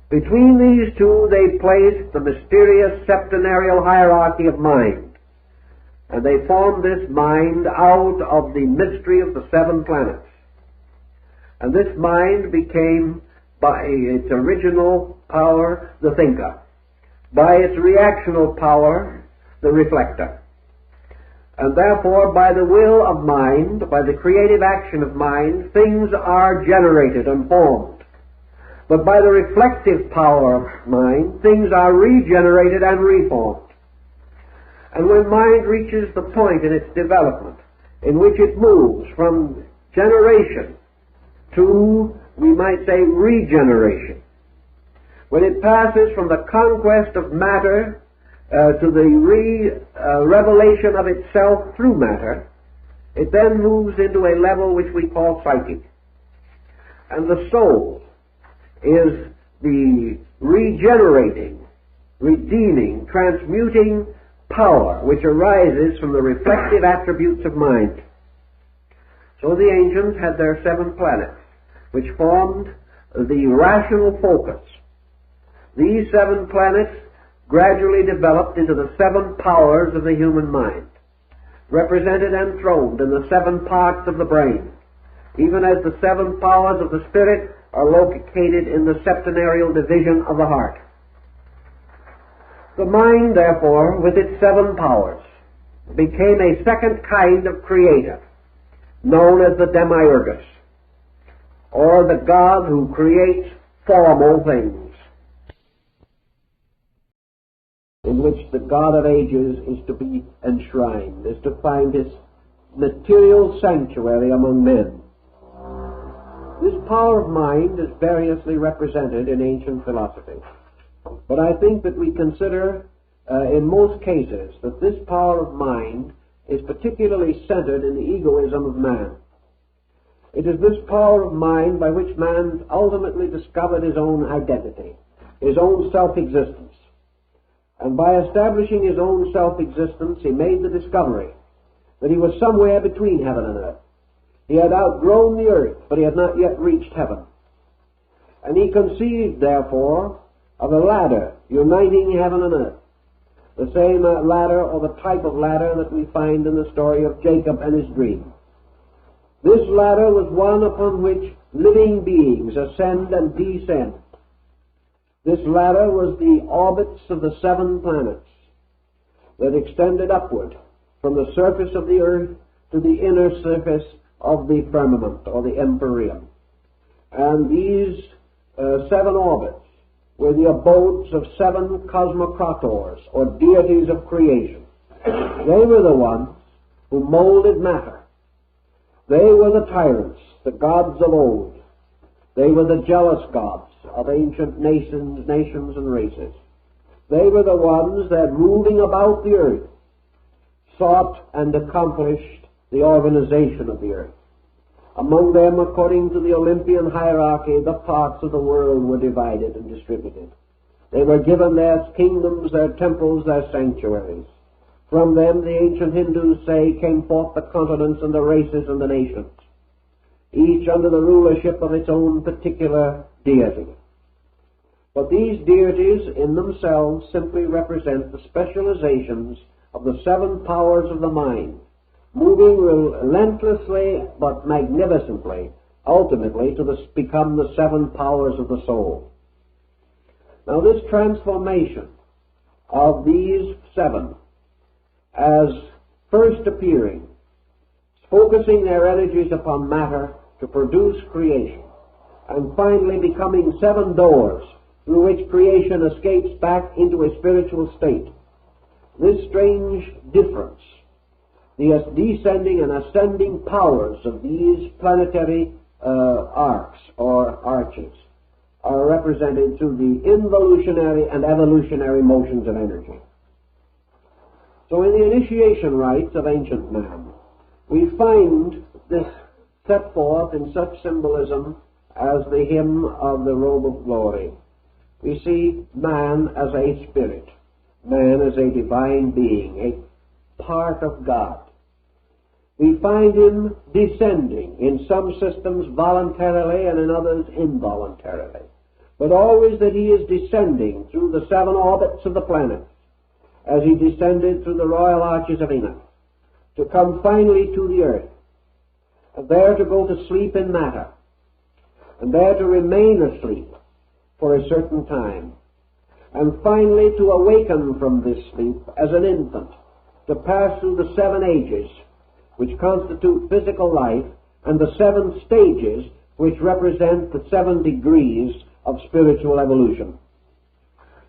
Speaker 1: Between these two they placed the mysterious septenarial hierarchy of mind, and they formed this mind out of the mystery of the 7 planets. And this mind became, by its original power, the thinker, by its reactional power, the reflector. And therefore, by the will of mind, by the creative action of mind, things are generated and formed. But by the reflective power of mind, things are regenerated and reformed. And when mind reaches the point in its development in which it moves from generation to, we might say, regeneration, when it passes from the conquest of matter to the revelation of itself through matter, it then moves into a level which we call psychic. And the soul is the regenerating, redeeming, transmuting power which arises from the reflective attributes of mind. So the ancients had their 7 planets, which formed the rational focus. These 7 planets gradually developed into the 7 powers of the human mind, represented and throned in the 7 parts of the brain, even as the 7 powers of the spirit are located in the septenarial division of the heart. The mind, therefore, with its 7 powers, became a second kind of creator, known as the demiurgus, or the God who creates formal things, in which the God of ages is to be enshrined, is to find his material sanctuary among men. This power of mind is variously represented in ancient philosophy. But I think that we consider in most cases that this power of mind is particularly centered in the egoism of man. It is this power of mind by which man ultimately discovered his own identity, his own self-existence. And by establishing his own self-existence, he made the discovery that he was somewhere between heaven and earth. He had outgrown the earth, but he had not yet reached heaven. And he conceived, therefore, of a ladder uniting heaven and earth, the same ladder or the type of ladder that we find in the story of Jacob and his dream. This ladder was one upon which living beings ascend and descend. This ladder was the orbits of the 7 planets that extended upward from the surface of the earth to the inner surface of the firmament or the empyrean. And these 7 orbits were the abodes of 7 cosmocrators, or deities of creation. They were the ones who molded matter. They were the tyrants, the gods of old. They were the jealous gods of ancient nations and races. They were the ones that, moving about the earth, sought and accomplished the organization of the earth. Among them, according to the Olympian hierarchy, the parts of the world were divided and distributed. They were given their kingdoms, their temples, their sanctuaries. From them, the ancient Hindus say, came forth the continents and the races and the nations, each under the rulership of its own particular deity. But these deities in themselves simply represent the specializations of the 7 powers of the mind, moving relentlessly but magnificently, ultimately to become the 7 powers of the soul. Now this transformation of these 7 as first appearing focusing their energies upon matter to produce creation, and finally becoming seven doors through which creation escapes back into a spiritual state. This strange difference, the descending and ascending powers of these planetary arcs or arches, are represented through the involutionary and evolutionary motions of energy. So in the initiation rites of ancient man, we find this set forth in such symbolism as the hymn of the robe of glory. We see man as a spirit, man as a divine being, a part of God. We find him descending, in some systems voluntarily and in others involuntarily, but always that he is descending through the seven orbits of the planets, as he descended through the royal arches of Enoch, to come finally to the earth, and there to go to sleep in matter, and there to remain asleep for a certain time, and finally to awaken from this sleep as an infant, to pass through the seven ages which constitute physical life, and the seven stages which represent the 7 degrees of spiritual evolution.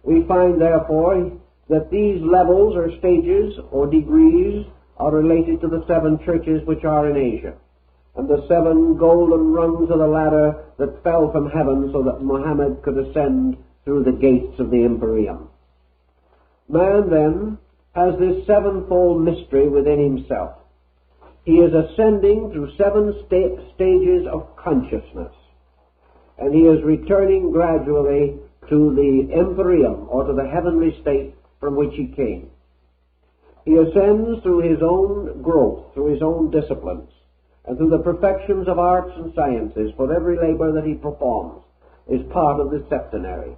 Speaker 1: We find, therefore, that these levels or stages or degrees are related to the 7 churches which are in Asia, and the 7 golden rungs of the ladder that fell from heaven so that Muhammad could ascend through the gates of the Empyrean. Man, then, has this sevenfold mystery within himself. He is ascending through 7 stages of consciousness, and he is returning gradually to the Empyrean, or to the heavenly state from which he came. He ascends through his own growth, through his own disciplines, and through the perfections of arts and sciences, for every labor that he performs is part of the septenary.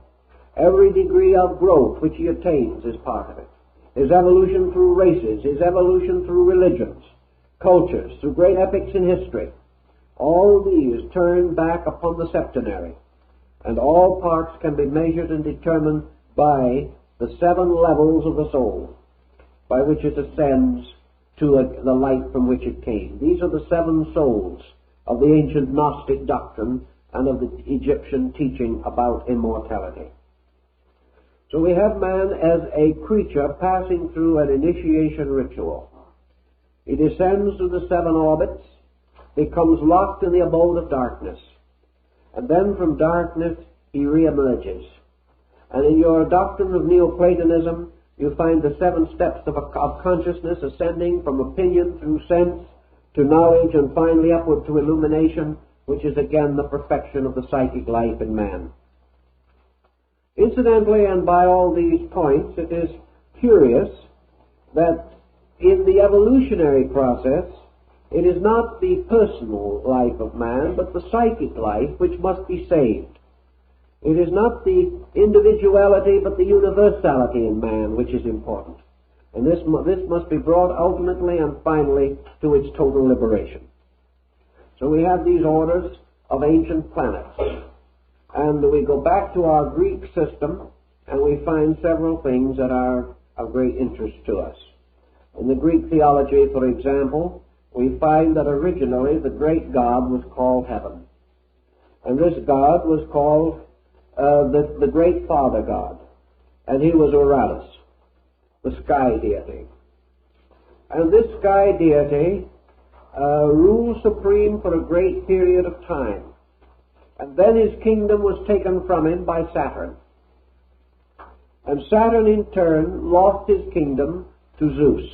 Speaker 1: Every degree of growth which he attains is part of it. His evolution through races, his evolution through religions, cultures, through great epics in history, all these turn back upon the septenary, and all parts can be measured and determined by the 7 levels of the soul, by which it ascends to the light from which it came. These are the 7 souls of the ancient Gnostic doctrine and of the Egyptian teaching about immortality. So we have man as a creature passing through an initiation ritual. He descends through the 7 orbits, becomes locked in the abode of darkness, and then from darkness he reemerges. And in your doctrine of Neoplatonism, you find the 7 steps of consciousness ascending from opinion through sense to knowledge and finally upward to illumination, which is again the perfection of the psychic life in man. Incidentally, and by all these points, it is curious that in the evolutionary process, it is not the personal life of man, but the psychic life which must be saved. It is not the individuality, but the universality in man which is important. And this must be brought ultimately and finally to its total liberation. So we have these orders of ancient planets. And we go back to our Greek system, and we find several things that are of great interest to us. In the Greek theology, for example, we find that originally the great God was called Heaven. And this God was called the Great Father God. And he was Uranus, the sky deity. And this sky deity ruled supreme for a great period of time. And then his kingdom was taken from him by Saturn. And Saturn in turn lost his kingdom to Zeus.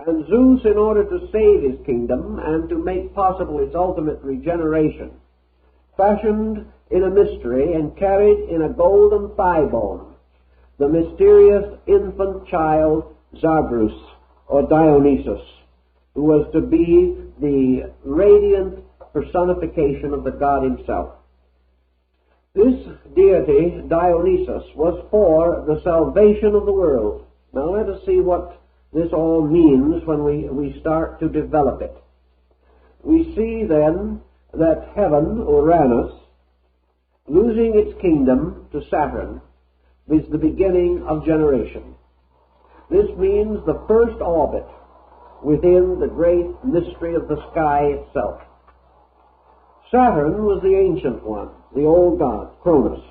Speaker 1: And Zeus, in order to save his kingdom and to make possible its ultimate regeneration, fashioned in a mystery and carried in a golden thigh bone the mysterious infant child Zagreus, or Dionysus, who was to be the radiant personification of the God himself. This deity, Dionysus, was for the salvation of the world. Now let us see what this all means when we start to develop it. We see then that heaven, Uranus, losing its kingdom to Saturn, is the beginning of generation. This means the first orbit within the great mystery of the sky itself. Saturn was the ancient one, the old god, Cronus,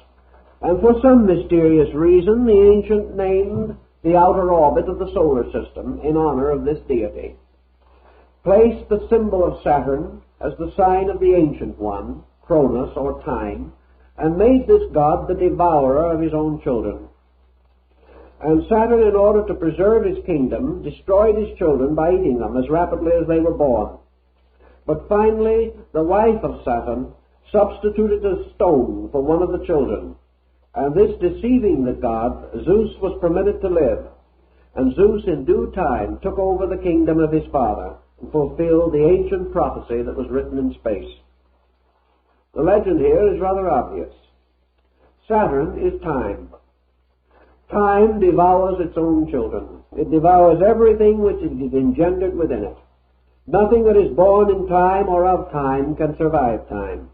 Speaker 1: and for some mysterious reason the ancient named the outer orbit of the solar system in honor of this deity, placed the symbol of Saturn as the sign of the ancient one, Cronus or time, and made this god the devourer of his own children. And Saturn, in order to preserve his kingdom, destroyed his children by eating them as rapidly as they were born. But finally, the wife of Saturn substituted a stone for one of the children, and this deceiving the god, Zeus was permitted to live, and Zeus in due time took over the kingdom of his father and fulfilled the ancient prophecy that was written in space. The legend here is rather obvious. Saturn is time. Time devours its own children. It devours everything which is engendered within it. Nothing that is born in time or of time can survive time.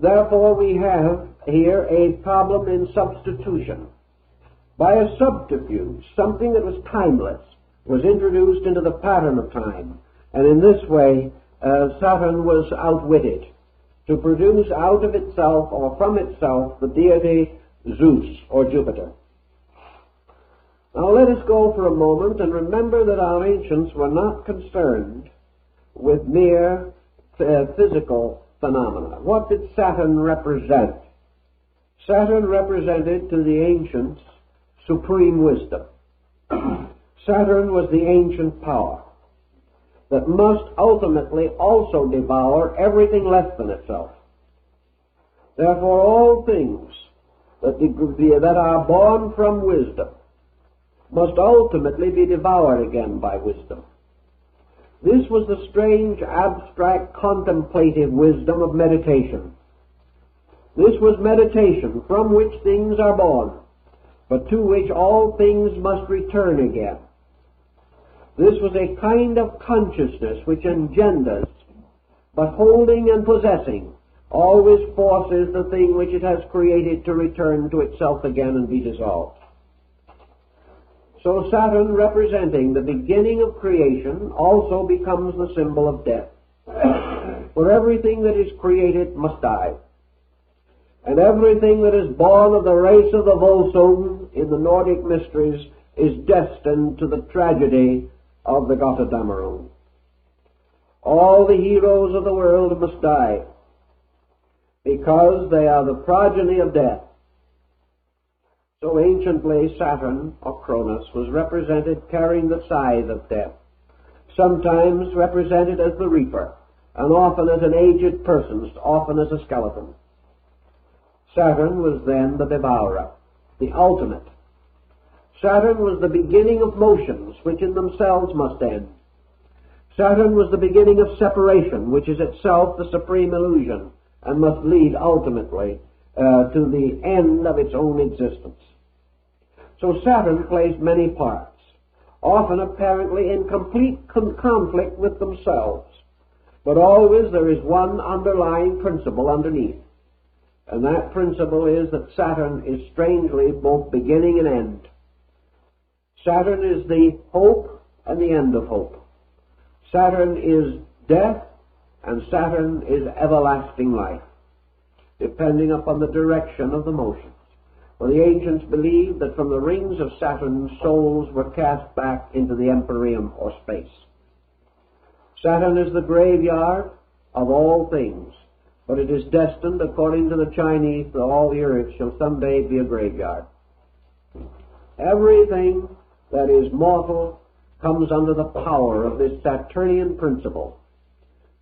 Speaker 1: Therefore, we have here a problem in substitution. By a subterfuge, something that was timeless was introduced into the pattern of time, and in this way Saturn was outwitted to produce out of itself or from itself the deity Zeus or Jupiter. Now let us go for a moment and remember that our ancients were not concerned with mere physical phenomena. What did Saturn represent? Saturn represented to the ancients supreme wisdom. Saturn was the ancient power that must ultimately also devour everything less than itself. Therefore, all things that are born from wisdom must ultimately be devoured again by wisdom. This was the strange, abstract, contemplative wisdom of meditation. This was meditation from which things are born, but to which all things must return again. This was a kind of consciousness which engenders, but holding and possessing, always forces the thing which it has created to return to itself again and be dissolved. So Saturn, representing the beginning of creation, also becomes the symbol of death. For everything that is created must die. And everything that is born of the race of the Volsung in the Nordic mysteries is destined to the tragedy of the Götterdämmerung. All the heroes of the world must die, because they are the progeny of death. So anciently Saturn, or Cronus, was represented carrying the scythe of death, sometimes represented as the reaper, and often as an aged person, often as a skeleton. Saturn was then the devourer, the ultimate. Saturn was the beginning of motions which in themselves must end. Saturn was the beginning of separation, which is itself the supreme illusion, and must lead ultimately to the end of its own existence. So Saturn plays many parts, often apparently in complete conflict with themselves, but always there is one underlying principle underneath, and that principle is that Saturn is strangely both beginning and end. Saturn is the hope and the end of hope. Saturn is death, and Saturn is everlasting life, depending upon the direction of the motions. For the ancients believed that from the rings of Saturn, souls were cast back into the empyrean or space. Saturn is the graveyard of all things, but it is destined, according to the Chinese, that all the earth shall someday be a graveyard. Everything that is mortal comes under the power of this Saturnian principle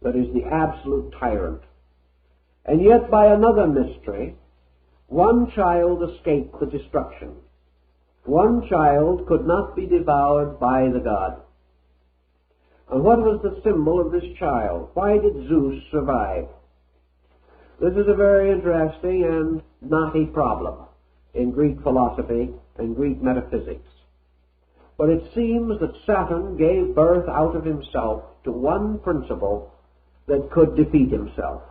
Speaker 1: that is the absolute tyrant. And yet, by another mystery, one child escaped the destruction. One child could not be devoured by the god. And what was the symbol of this child? Why did Zeus survive? This is a very interesting and knotty problem in Greek philosophy and Greek metaphysics. But it seems that Saturn gave birth out of himself to one principle that could defeat himself.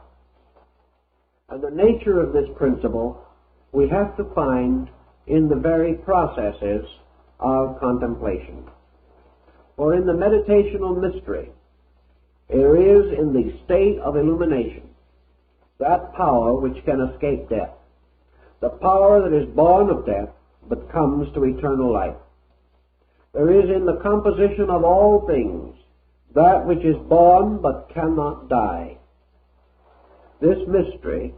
Speaker 1: And the nature of this principle we have to find in the very processes of contemplation. For in the meditational mystery, there is in the state of illumination that power which can escape death, the power that is born of death but comes to eternal life. There is in the composition of all things that which is born but cannot die. This mystery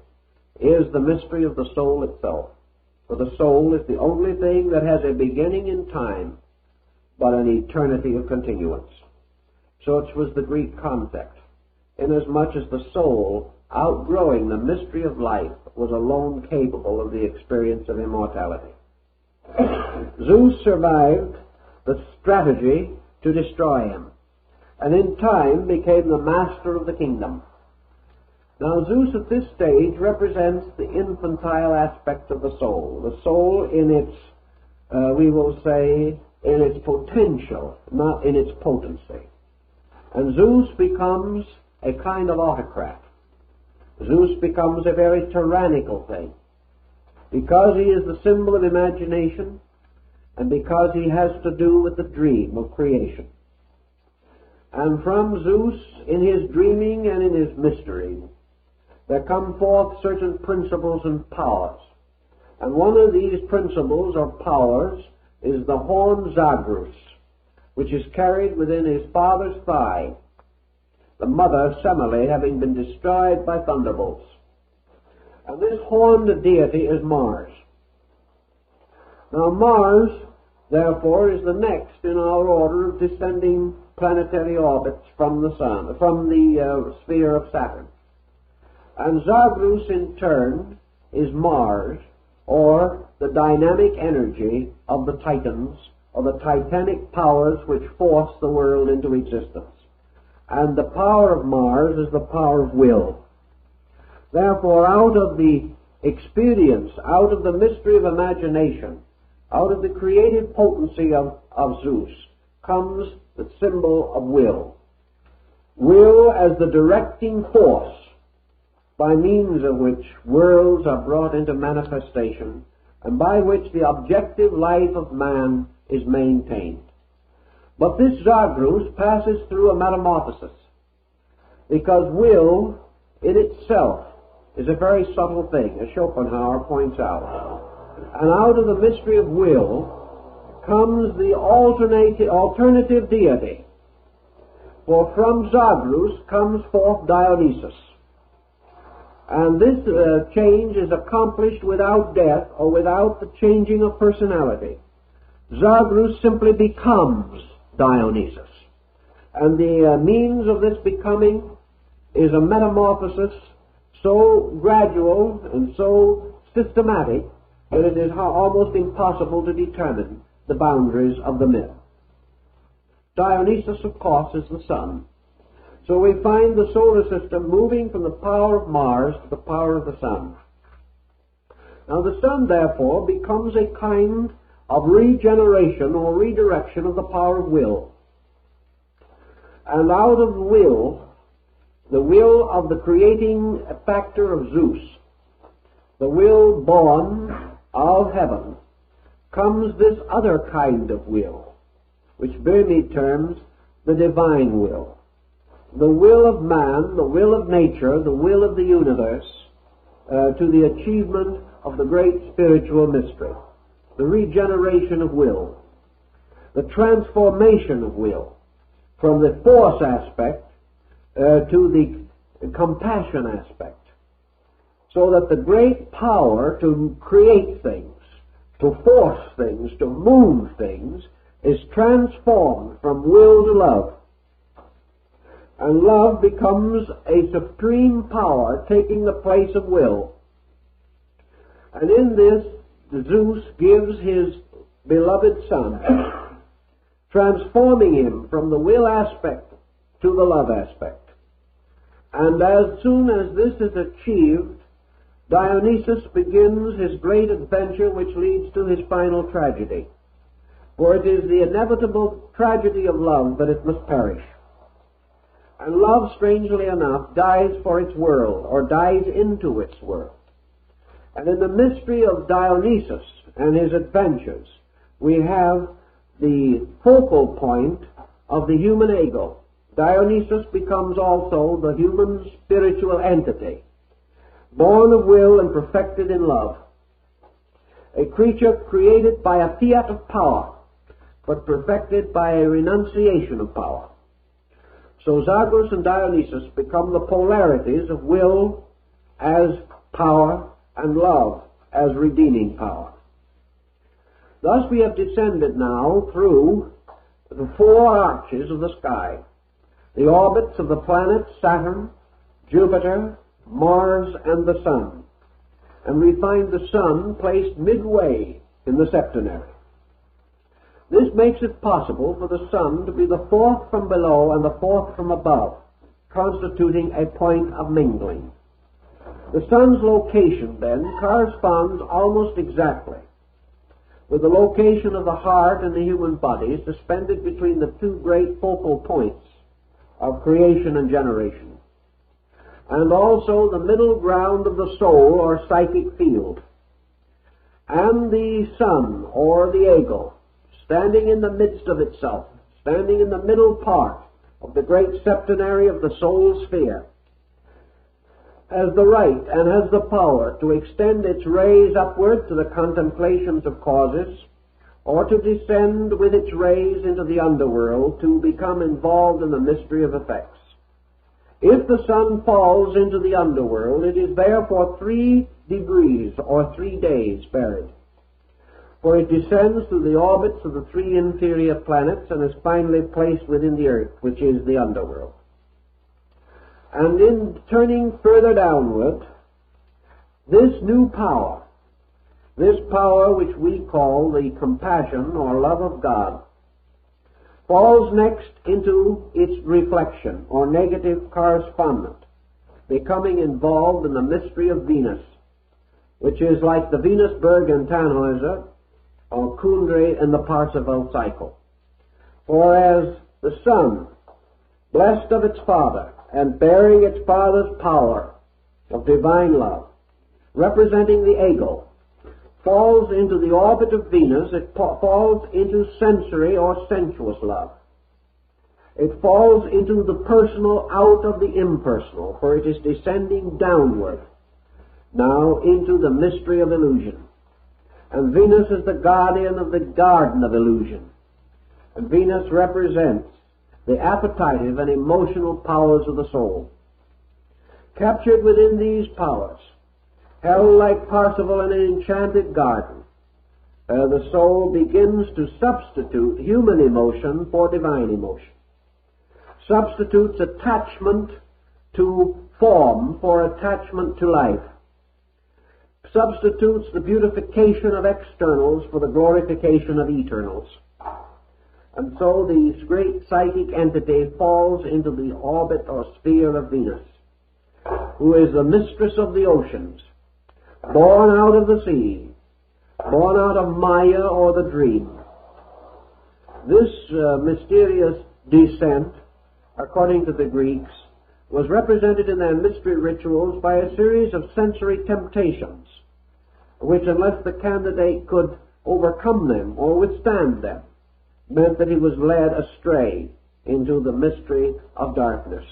Speaker 1: is the mystery of the soul itself. For the soul is the only thing that has a beginning in time, but an eternity of continuance. Such was the Greek concept, inasmuch as the soul, outgrowing the mystery of life, was alone capable of the experience of immortality. Zeus survived the strategy to destroy him, and in time became the master of the kingdom. Now Zeus at this stage represents the infantile aspect of the soul in its, we will say, in its potential, not in its potency. And Zeus becomes a kind of autocrat. Zeus becomes a very tyrannical thing, because he is the symbol of imagination, and because he has to do with the dream of creation. And from Zeus, in his dreaming and in his mystery, there come forth certain principles and powers. And one of these principles or powers is the horn Zagreus, which is carried within his father's thigh, the mother Semele having been destroyed by thunderbolts. And this horned deity is Mars. Now Mars, therefore, is the next in our order of descending planetary orbits from the sun, from the sphere of Saturn. And Zagreus, in turn, is Mars, or the dynamic energy of the Titans, or the titanic powers which force the world into existence. And the power of Mars is the power of will. Therefore, out of the experience, out of the mystery of imagination, out of the creative potency of Zeus, comes the symbol of will. Will as the directing force by means of which worlds are brought into manifestation, and by which the objective life of man is maintained. But this Zagreus passes through a metamorphosis, because will in itself is a very subtle thing, as Schopenhauer points out. And out of the mystery of will comes the alternative deity. For from Zagreus comes forth Dionysus. And this change is accomplished without death or without the changing of personality. Zagreus simply becomes Dionysus. And the means of this becoming is a metamorphosis so gradual and so systematic that it is almost impossible to determine the boundaries of the myth. Dionysus, of course, is the sun. So we find the solar system moving from the power of Mars to the power of the sun. Now the sun, therefore, becomes a kind of regeneration or redirection of the power of will. And out of will, the will of the creating factor of Zeus, the will born of heaven, comes this other kind of will, which Burmese terms the divine will. The will of man, the will of nature, the will of the universe, to the achievement of the great spiritual mystery. The regeneration of will. The transformation of will from the force aspect to the compassion aspect. So that the great power to create things, to force things, to move things, is transformed from will to love. And love becomes a supreme power taking the place of will. And in this, Zeus gives his beloved son, transforming him from the will aspect to the love aspect. And as soon as this is achieved, Dionysus begins his great adventure which leads to his final tragedy. For it is the inevitable tragedy of love that it must perish. And love, strangely enough, dies for its world, or dies into its world. And in the mystery of Dionysus and his adventures, we have the focal point of the human ego. Dionysus becomes also the human spiritual entity, born of will and perfected in love. A creature created by a fiat of power, but perfected by a renunciation of power. So Zagros and Dionysus become the polarities of will as power and love as redeeming power. Thus we have descended now through the four arches of the sky, the orbits of the planets Saturn, Jupiter, Mars, and the Sun, and we find the Sun placed midway in the septenary. This makes it possible for the Sun to be the fourth from below and the fourth from above, constituting a point of mingling. The Sun's location, then, corresponds almost exactly with the location of the heart and the human body, suspended between the two great focal points of creation and generation, and also the middle ground of the soul or psychic field. And the Sun, or the ego, standing in the midst of itself, standing in the middle part of the great septenary of the soul sphere, has the right and has the power to extend its rays upward to the contemplations of causes, or to descend with its rays into the underworld to become involved in the mystery of effects. If the Sun falls into the underworld, it is there for 3 degrees or 3 days buried, for it descends through the orbits of the 3 inferior planets and is finally placed within the earth, which is the underworld. And in turning further downward, this new power, this power which we call the compassion or love of God, falls next into its reflection or negative correspondent, becoming involved in the mystery of Venus, which is like the Venusberg in Tannhäuser or Kundry in the Parsifal cycle. For as the Sun, blessed of its Father, and bearing its Father's power of divine love, representing the ego, falls into the orbit of Venus, it falls into sensory or sensuous love. It falls into the personal out of the impersonal, for it is descending downward, now into the mystery of illusion. And Venus is the guardian of the garden of illusion. And Venus represents the appetitive and emotional powers of the soul. Captured within these powers, held like Parsifal in an enchanted garden, the soul begins to substitute human emotion for divine emotion, substitutes attachment to form for attachment to life, substitutes the beautification of externals for the glorification of eternals. And so this great psychic entity falls into the orbit or sphere of Venus, who is the mistress of the oceans, born out of the sea, born out of Maya or the dream. This mysterious descent, according to the Greeks, was represented in their mystery rituals by a series of sensory temptations, which, unless the candidate could overcome them or withstand them, meant that he was led astray into the mystery of darkness.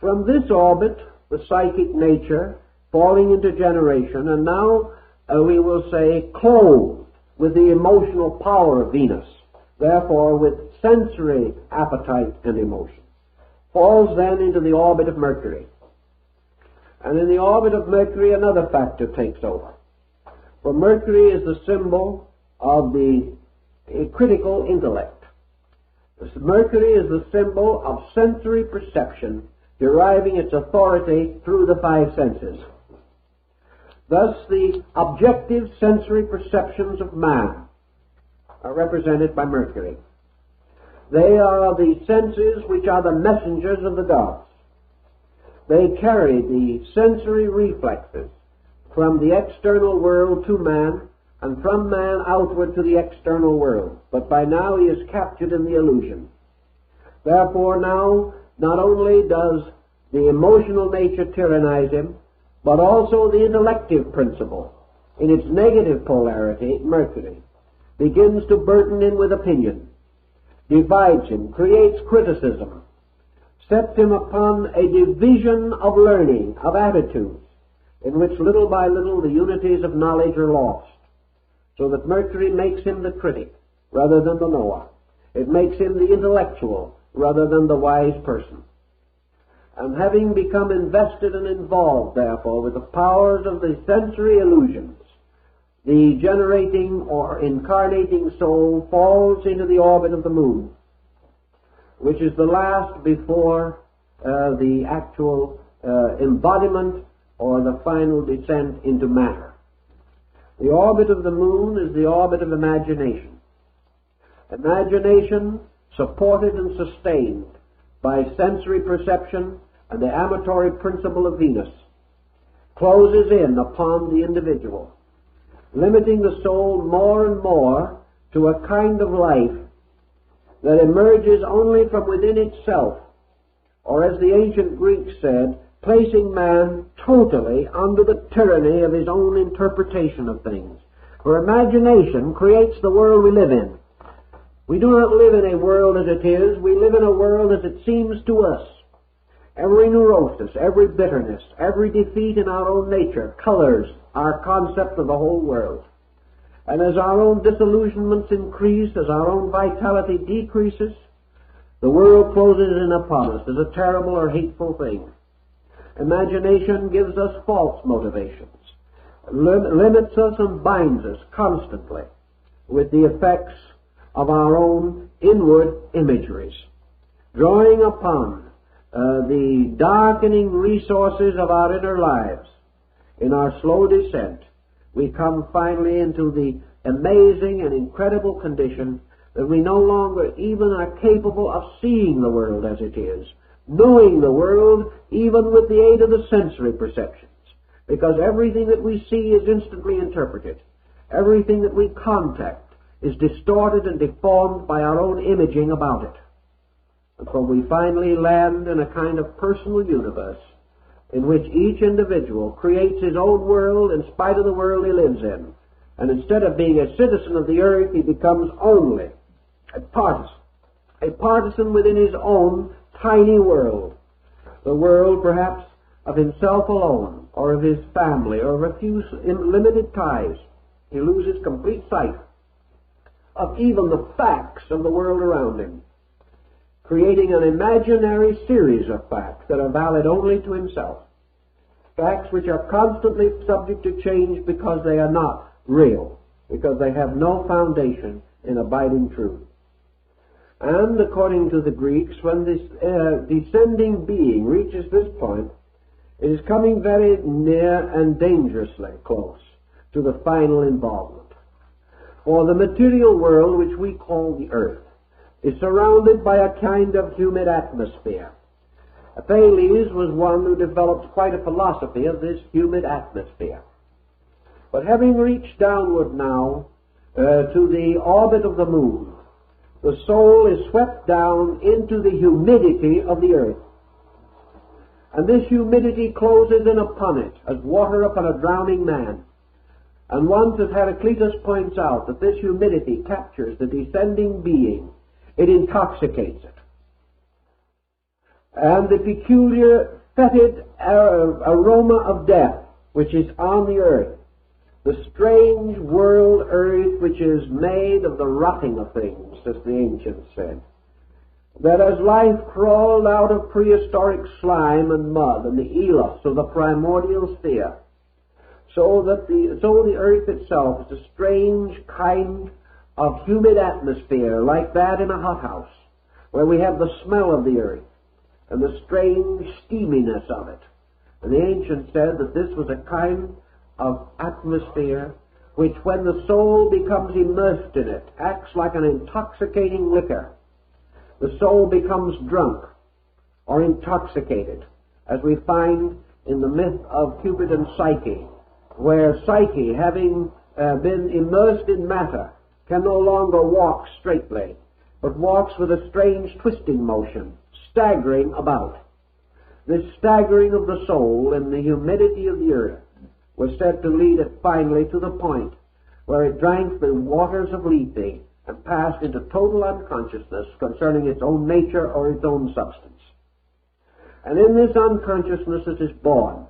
Speaker 1: From this orbit, the psychic nature falling into generation, and now we will say clothed with the emotional power of Venus, therefore with sensory appetite and emotion, falls then into the orbit of Mercury. And in the orbit of Mercury, another factor takes over. For Mercury is the symbol of the critical intellect. Mercury is the symbol of sensory perception, deriving its authority through the 5 senses. Thus, the objective sensory perceptions of man are represented by Mercury. They are the senses which are the messengers of the gods. They carry the sensory reflexes from the external world to man, and from man outward to the external world. But by now he is captured in the illusion. Therefore now, not only does the emotional nature tyrannize him, but also the intellective principle, in its negative polarity, Mercury, begins to burden him with opinion. divides him, creates criticism, sets him upon a division of learning, of attitudes, in which little by little the unities of knowledge are lost, so that Mercury makes him the critic rather than the knower. It makes him the intellectual rather than the wise person. And having become invested and involved, therefore, with the powers of the sensory illusions, the generating or incarnating soul falls into the orbit of the moon, which is the last before the actual embodiment or the final descent into matter. The orbit of the moon is the orbit of imagination. Imagination, supported and sustained by sensory perception and the amatory principle of Venus, closes in upon the individual, limiting the soul more and more to a kind of life that emerges only from within itself, or as the ancient Greeks said, placing man totally under the tyranny of his own interpretation of things. For imagination creates the world we live in. We do not live in a world as it is, we live in a world as it seems to us. Every neurosis, every bitterness, every defeat in our own nature colors our concept of the whole world. And as our own disillusionments increase, as our own vitality decreases, the world closes in upon us as a terrible or hateful thing. Imagination gives us false motivations, limits us and binds us constantly with the effects of our own inward imageries, drawing upon the darkening resources of our inner lives. In our slow descent, we come finally into the amazing and incredible condition that we no longer even are capable of seeing the world as it is, knowing the world even with the aid of the sensory perceptions, because everything that we see is instantly interpreted. Everything that we contact is distorted and deformed by our own imaging about it. And so we finally land in a kind of personal universe in which each individual creates his own world in spite of the world he lives in. And instead of being a citizen of the earth, he becomes only a partisan within his own tiny world, the world perhaps of himself alone, or of his family, or of a few limited ties. He loses complete sight of even the facts of the world around him, creating an imaginary series of facts that are valid only to himself. Facts which are constantly subject to change because they are not real, because they have no foundation in abiding truth. And according to the Greeks, when this descending being reaches this point, it is coming very near and dangerously close to the final involvement. For the material world, which we call the earth, is surrounded by a kind of humid atmosphere. Thales was one who developed quite a philosophy of this humid atmosphere. But having reached downward now to the orbit of the moon, the soul is swept down into the humidity of the earth. And this humidity closes in upon it as water upon a drowning man. And once, as Heraclitus points out, that this humidity captures the descending being, it intoxicates it. And the peculiar fetid aroma of death which is on the earth, the strange world earth which is made of the rotting of things, as the ancients said, that as life crawled out of prehistoric slime and mud and the elos of the primordial sphere, so the earth itself is a strange kind of humid atmosphere, like that in a hothouse, where we have the smell of the earth and the strange steaminess of it. And the ancients said that this was a kind of atmosphere which, when the soul becomes immersed in it, acts like an intoxicating liquor. The soul becomes drunk or intoxicated, as we find in the myth of Cupid and Psyche, where Psyche, having been immersed in matter, can no longer walk straightly, but walks with a strange twisting motion, staggering about. This staggering of the soul in the humidity of the earth was said to lead it finally to the point where it drank the waters of Lethe and passed into total unconsciousness concerning its own nature or its own substance. And in this unconsciousness it is born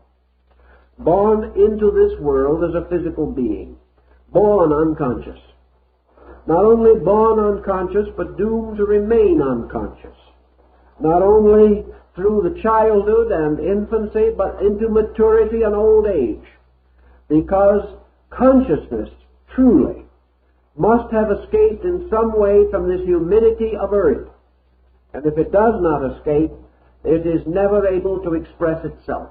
Speaker 1: into this world as a physical being, born unconscious. Not only born unconscious, but doomed to remain unconscious. Not only through the childhood and infancy, but into maturity and old age. Because consciousness, truly, must have escaped in some way from this humidity of earth. And if it does not escape, it is never able to express itself.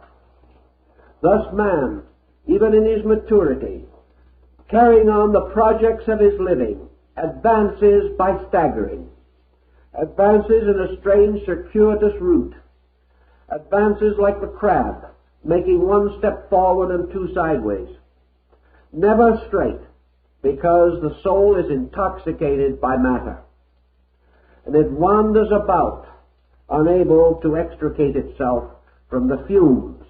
Speaker 1: Thus man, even in his maturity, carrying on the projects of his living, advances by staggering, advances in a strange circuitous route, advances like the crab, making one step forward and two sideways, never straight, because the soul is intoxicated by matter, and it wanders about, unable to extricate itself from the fumes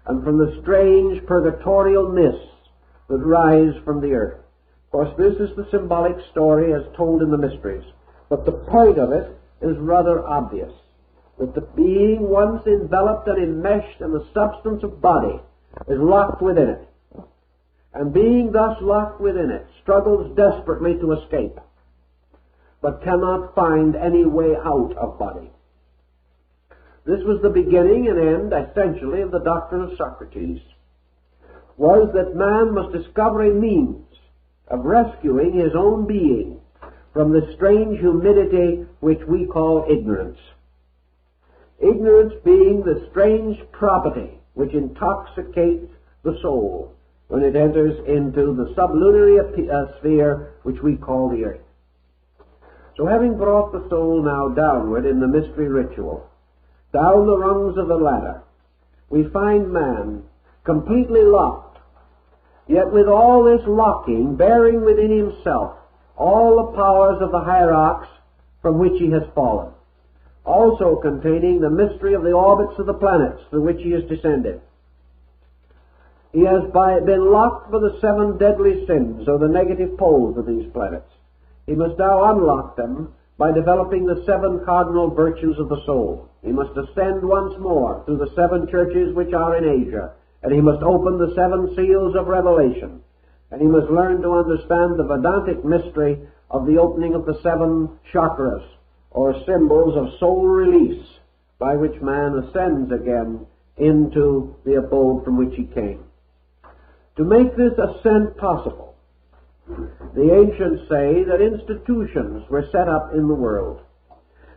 Speaker 1: and from the strange purgatorial mists that rise from the earth. Of course, this is the symbolic story as told in the mysteries, but the point of it is rather obvious, that the being once enveloped and enmeshed in the substance of body is locked within it, and being thus locked within it, struggles desperately to escape, but cannot find any way out of body. This was the beginning and end, essentially, of the doctrine of Socrates, was that man must discover a means of rescuing his own being from the strange humidity which we call ignorance. Ignorance being the strange property which intoxicates the soul when it enters into the sublunary sphere which we call the earth. So having brought the soul now downward in the mystery ritual, down the rungs of the ladder, we find man completely locked, yet with all this locking bearing within himself all the powers of the hierarchs from which he has fallen, also containing the mystery of the orbits of the planets through which he has descended. He has been locked for the 7 deadly sins, or the negative poles of these planets. He must now unlock them by developing the 7 cardinal virtues of the soul. He must ascend once more through the 7 churches which are in Asia, and he must open the 7 seals of revelation, and he must learn to understand the Vedantic mystery of the opening of the 7 chakras, or symbols of soul release, by which man ascends again into the abode from which he came. To make this ascent possible, the ancients say that institutions were set up in the world,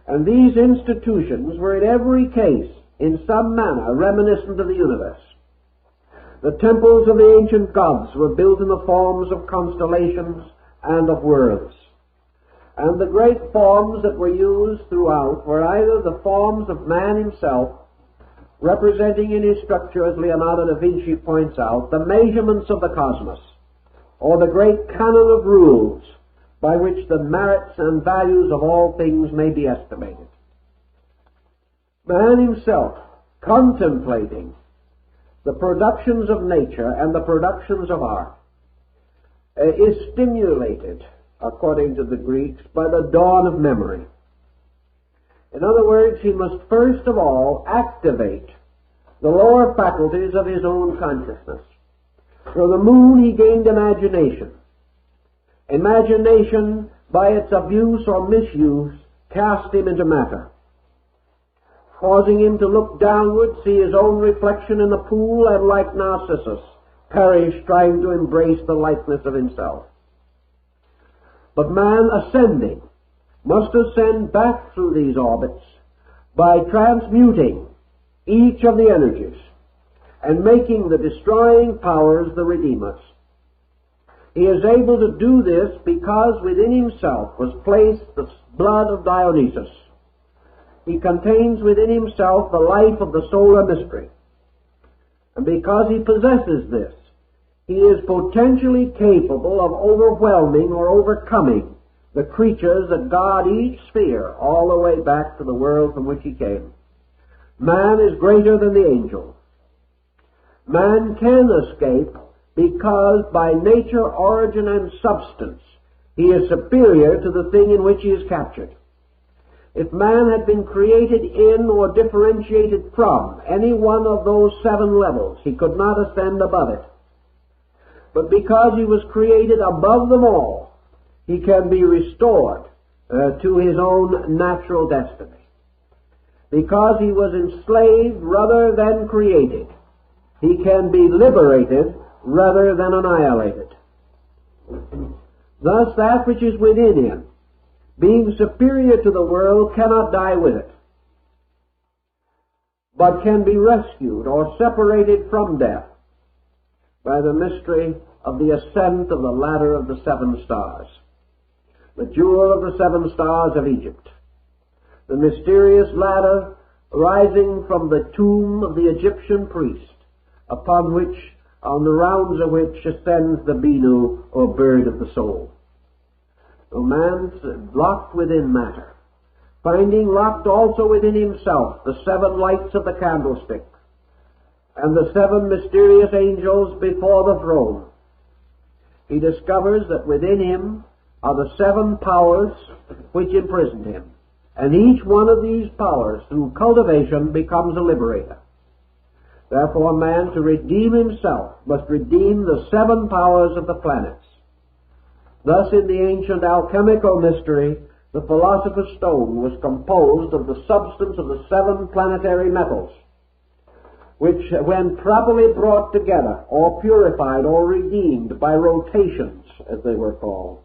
Speaker 1: and these institutions were in every case, in some manner, reminiscent of the universe. The temples of the ancient gods were built in the forms of constellations and of worlds. And the great forms that were used throughout were either the forms of man himself, representing in his structure, as Leonardo da Vinci points out, the measurements of the cosmos, or the great canon of rules by which the merits and values of all things may be estimated. Man himself, contemplating the productions of nature and the productions of art, is stimulated, according to the Greeks, by the dawn of memory. In other words, he must first of all activate the lower faculties of his own consciousness. From the moon he gained imagination. Imagination, by its abuse or misuse, cast him into matter, causing him to look downward, see his own reflection in the pool, and like Narcissus, perish trying to embrace the likeness of himself. But man ascending must ascend back through these orbits by transmuting each of the energies and making the destroying powers the redeemers. He is able to do this because within himself was placed the blood of Dionysus. He contains within himself the life of the solar mystery. And because he possesses this, he is potentially capable of overwhelming or overcoming the creatures that guard each sphere all the way back to the world from which he came. Man is greater than the angels. Man can escape because by nature, origin, and substance He is superior to the thing in which he is captured. If man had been created in or differentiated from any one of those 7 levels, he could not ascend above it. But because he was created above them all, he can be restored to his own natural destiny. Because he was enslaved rather than created, he can be liberated rather than annihilated. Thus, that which is within him, being superior to the world, cannot die with it, but can be rescued or separated from death by the mystery of the ascent of the ladder of the 7 stars, the jewel of the 7 stars of Egypt, the mysterious ladder rising from the tomb of the Egyptian priest, upon the rounds of which ascends the Binu, or bird of the soul. So man's locked within matter, finding locked also within himself the 7 lights of the candlestick, and the 7 mysterious angels before the throne. He discovers that within him are the 7 powers which imprisoned him, and each one of these powers, through cultivation, becomes a liberator. Therefore, man, to redeem himself, must redeem the 7 powers of the planets. Thus, in the ancient alchemical mystery, the philosopher's stone was composed of the substance of the 7 planetary metals, which, when properly brought together, or purified, or redeemed by rotations, as they were called,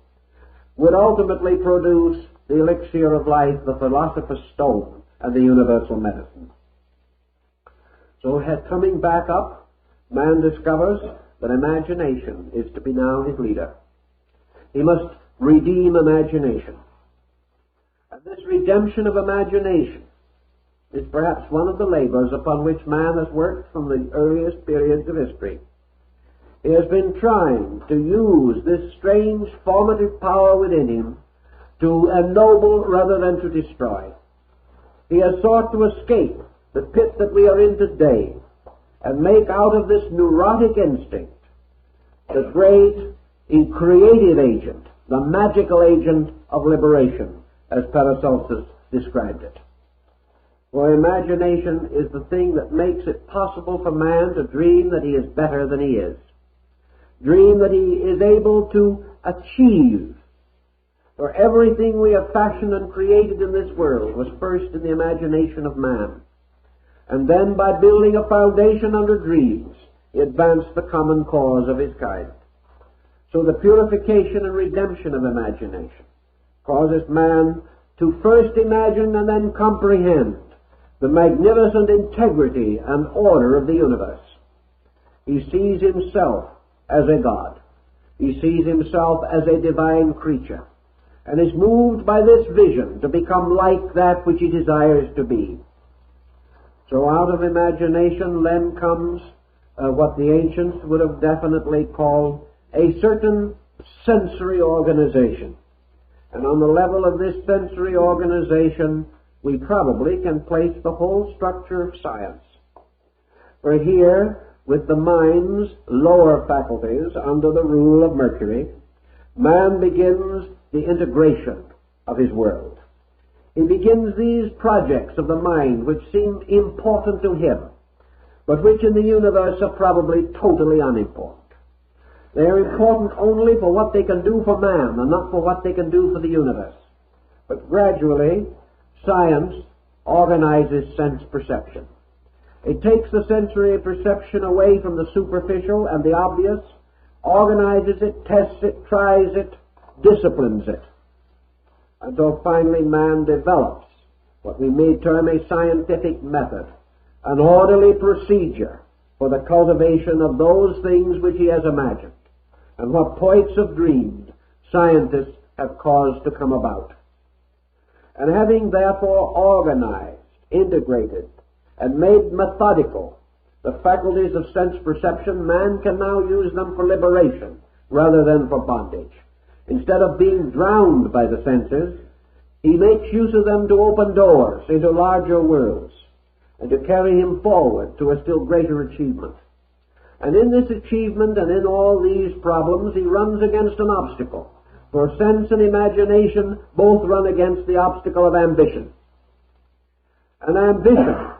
Speaker 1: would ultimately produce the elixir of life, the philosopher's stone, and the universal medicine. So, coming back up, man discovers that imagination is to be now his leader. He must redeem imagination. And this redemption of imagination is perhaps one of the labors upon which man has worked from the earliest periods of history. He has been trying to use this strange formative power within him to ennoble rather than to destroy. He has sought to escape the pit that we are in today and make out of this neurotic instinct the great creative agent, the magical agent of liberation, as Paracelsus described it. For imagination is the thing that makes it possible for man to dream that he is better than he is, dream that he is able to achieve. For everything we have fashioned and created in this world was first in the imagination of man. And then, by building a foundation under dreams, he advanced the common cause of his kind. So the purification and redemption of imagination causes man to first imagine and then comprehend the magnificent integrity and order of the universe. He sees himself as a God. He sees himself as a divine creature, and is moved by this vision to become like that which he desires to be. So out of imagination then comes what the ancients would have definitely called a certain sensory organization. And on the level of this sensory organization, we probably can place the whole structure of science. For here, with the mind's lower faculties under the rule of Mercury, man begins the integration of his world. He begins these projects of the mind which seem important to him, but which in the universe are probably totally unimportant. They are important only for what they can do for man and not for what they can do for the universe. But gradually, science organizes sense perception. It takes the sensory perception away from the superficial and the obvious, organizes it, tests it, tries it, disciplines it, until finally man develops what we may term a scientific method, an orderly procedure for the cultivation of those things which he has imagined, and what poets have dreamed, scientists have caused to come about. And having therefore organized, integrated, and made methodical the faculties of sense perception, man can now use them for liberation rather than for bondage. Instead of being drowned by the senses, he makes use of them to open doors into larger worlds and to carry him forward to a still greater achievement. And in this achievement and in all these problems, he runs against an obstacle For sense and imagination both run against the obstacle of ambition. And ambition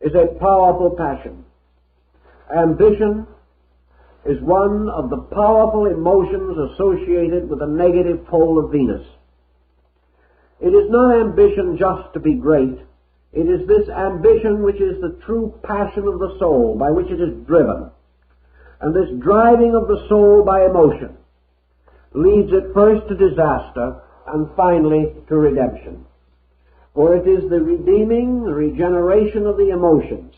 Speaker 1: is a powerful passion. Ambition is one of the powerful emotions associated with the negative pole of Venus. It is not ambition just to be great. It is this ambition which is the true passion of the soul, by which it is driven. And this driving of the soul by emotion leads it first to disaster and finally to redemption. For it is the redeeming, the regeneration of the emotions,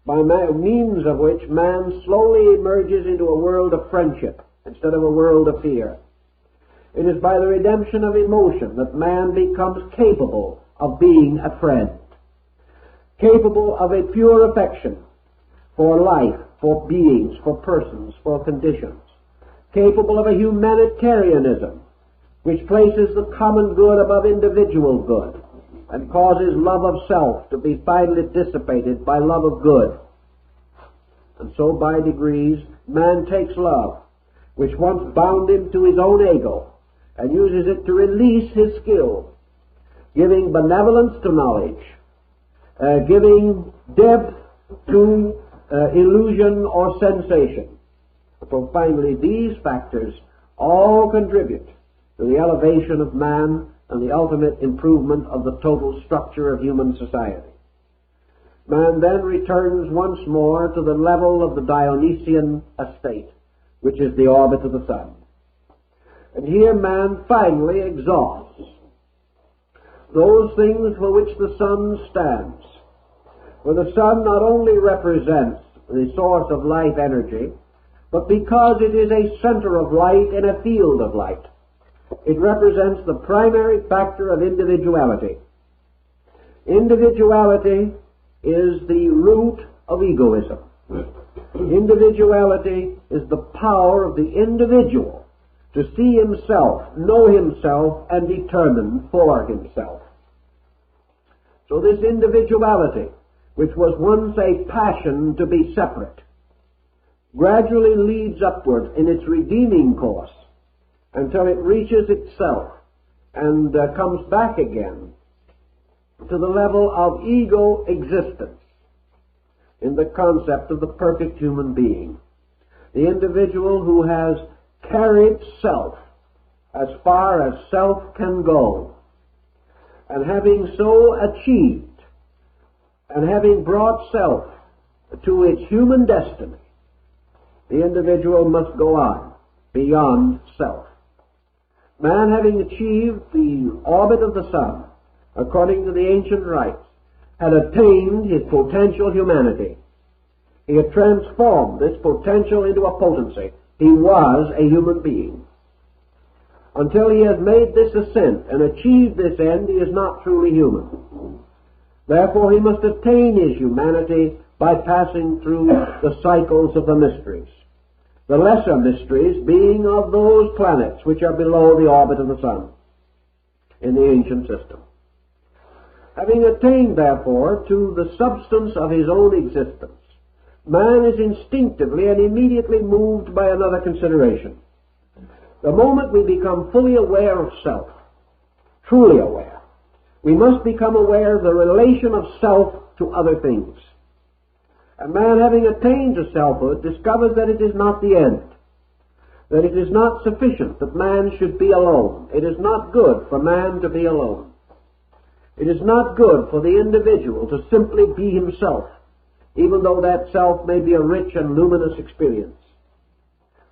Speaker 1: by means of which man slowly emerges into a world of friendship instead of a world of fear. It is by the redemption of emotion that man becomes capable of being a friend, capable of a pure affection for life, for beings, for persons, for conditions, capable of a humanitarianism which places the common good above individual good and causes love of self to be finally dissipated by love of good. And so by degrees man takes love, which once bound him to his own ego, and uses it to release his skill, giving benevolence to knowledge, giving depth to illusion or sensation. So finally these factors all contribute to the elevation of man and the ultimate improvement of the total structure of human society. Man then returns once more to the level of the Dionysian estate, which is the orbit of the sun. And here man finally exhausts those things for which the sun stands. For the sun not only represents the source of life energy, but because it is a center of light in a field of light, it represents the primary factor of individuality. Individuality is the root of egoism. Individuality is the power of the individual to see himself, know himself, and determine for himself. So this individuality, which was once a passion to be separate, gradually leads upward in its redeeming course until it reaches itself and comes back again to the level of ego existence in the concept of the perfect human being. The individual who has carried self as far as self can go, and having so achieved, and having brought self to its human destiny, the individual must go on beyond self. Man, having achieved the orbit of the sun, according to the ancient rites, had attained his potential humanity. He had transformed this potential into a potency. He was a human being. Until he has made this ascent and achieved this end, he is not truly human. Therefore, he must attain his humanity by passing through the cycles of the mysteries. The lesser mysteries being of those planets which are below the orbit of the sun in the ancient system. Having attained, therefore, to the substance of his own existence, man is instinctively and immediately moved by another consideration. The moment we become fully aware of self, truly aware, we must become aware of the relation of self to other things. A man having attained to selfhood discovers that it is not the end, that it is not sufficient that man should be alone. It is not good for man to be alone. It is not good for the individual to simply be himself, even though that self may be a rich and luminous experience.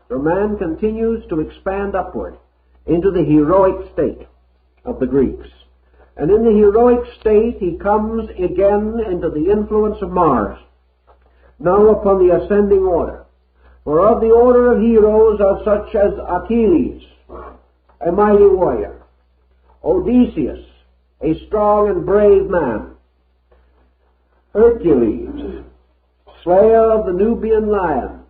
Speaker 1: So man continues to expand upward into the heroic state of the Greeks. And in the heroic state he comes again into the influence of Mars, now upon the ascending order. For of the order of heroes are such as Achilles, a mighty warrior, Odysseus, a strong and brave man, Hercules, slayer of the Nubian lion,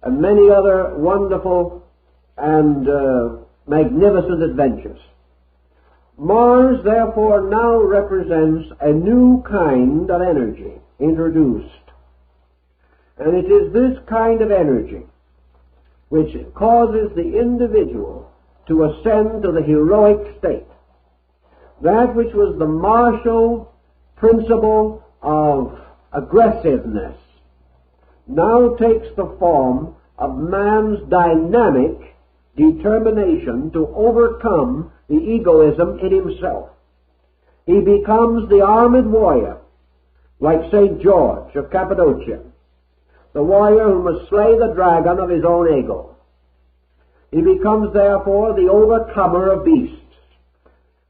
Speaker 1: and many other wonderful and magnificent adventures. Mars, therefore, now represents a new kind of energy introduced. And it is this kind of energy which causes the individual to ascend to the heroic state. That which was the martial principle of aggressiveness now takes the form of man's dynamic determination to overcome the egoism in himself. He becomes the armored warrior, like St. George of Cappadocia, the warrior who must slay the dragon of his own ego. He becomes, therefore, the overcomer of beasts.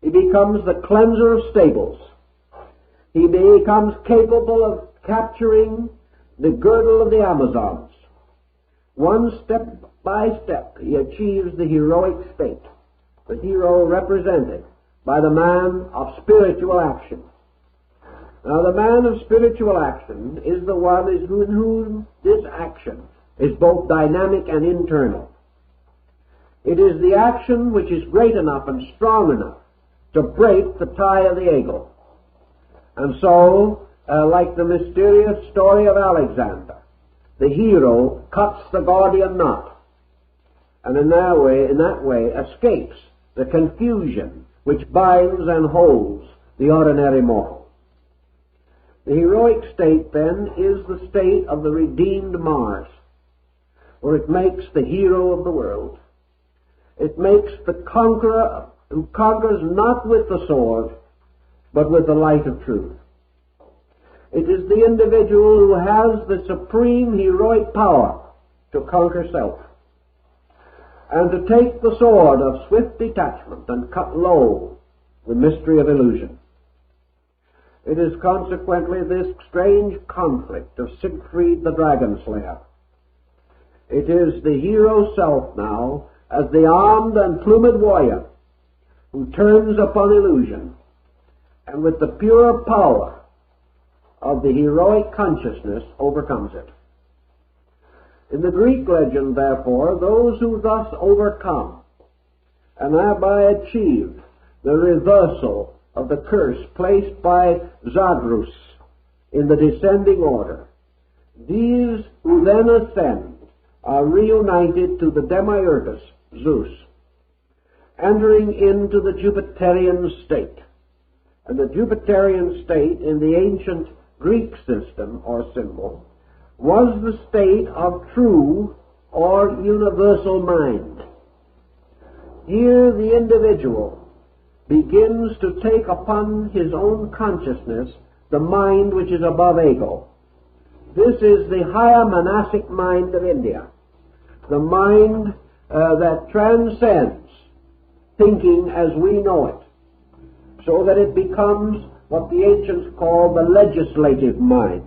Speaker 1: He becomes the cleanser of stables. He becomes capable of capturing the girdle of the Amazons. One step by step, he achieves the heroic state, the hero represented by the man of spiritual action. Now, the man of spiritual action is the one in whom this action is both dynamic and internal. It is the action which is great enough and strong enough to break the tie of the ego. And so, like the mysterious story of Alexander, the hero cuts the Gordian knot, and in that way escapes the confusion which binds and holds the ordinary mortal. The heroic state, then, is the state of the redeemed Mars, where it makes the hero of the world. It makes the conqueror who conquers not with the sword, but with the light of truth. It is the individual who has the supreme heroic power to conquer self, and to take the sword of swift detachment and cut low the mystery of illusion. It is consequently this strange conflict of Siegfried the Dragon Slayer. It is the hero self now, as the armed and plumed warrior, who turns upon illusion, and with the pure power of the heroic consciousness overcomes it. In the Greek legend, therefore, those who thus overcome and thereby achieve the reversal of the curse placed by Zagreus in the descending order, these who then ascend are reunited to the demiurgus, Zeus, entering into the Jupiterian state. And the Jupiterian state in the ancient Greek system or symbol was the state of true or universal mind. Here the individual begins to take upon his own consciousness the mind which is above ego. This is the higher monastic mind of India, the mind that transcends thinking as we know it, so that it becomes what the ancients call the legislative mind,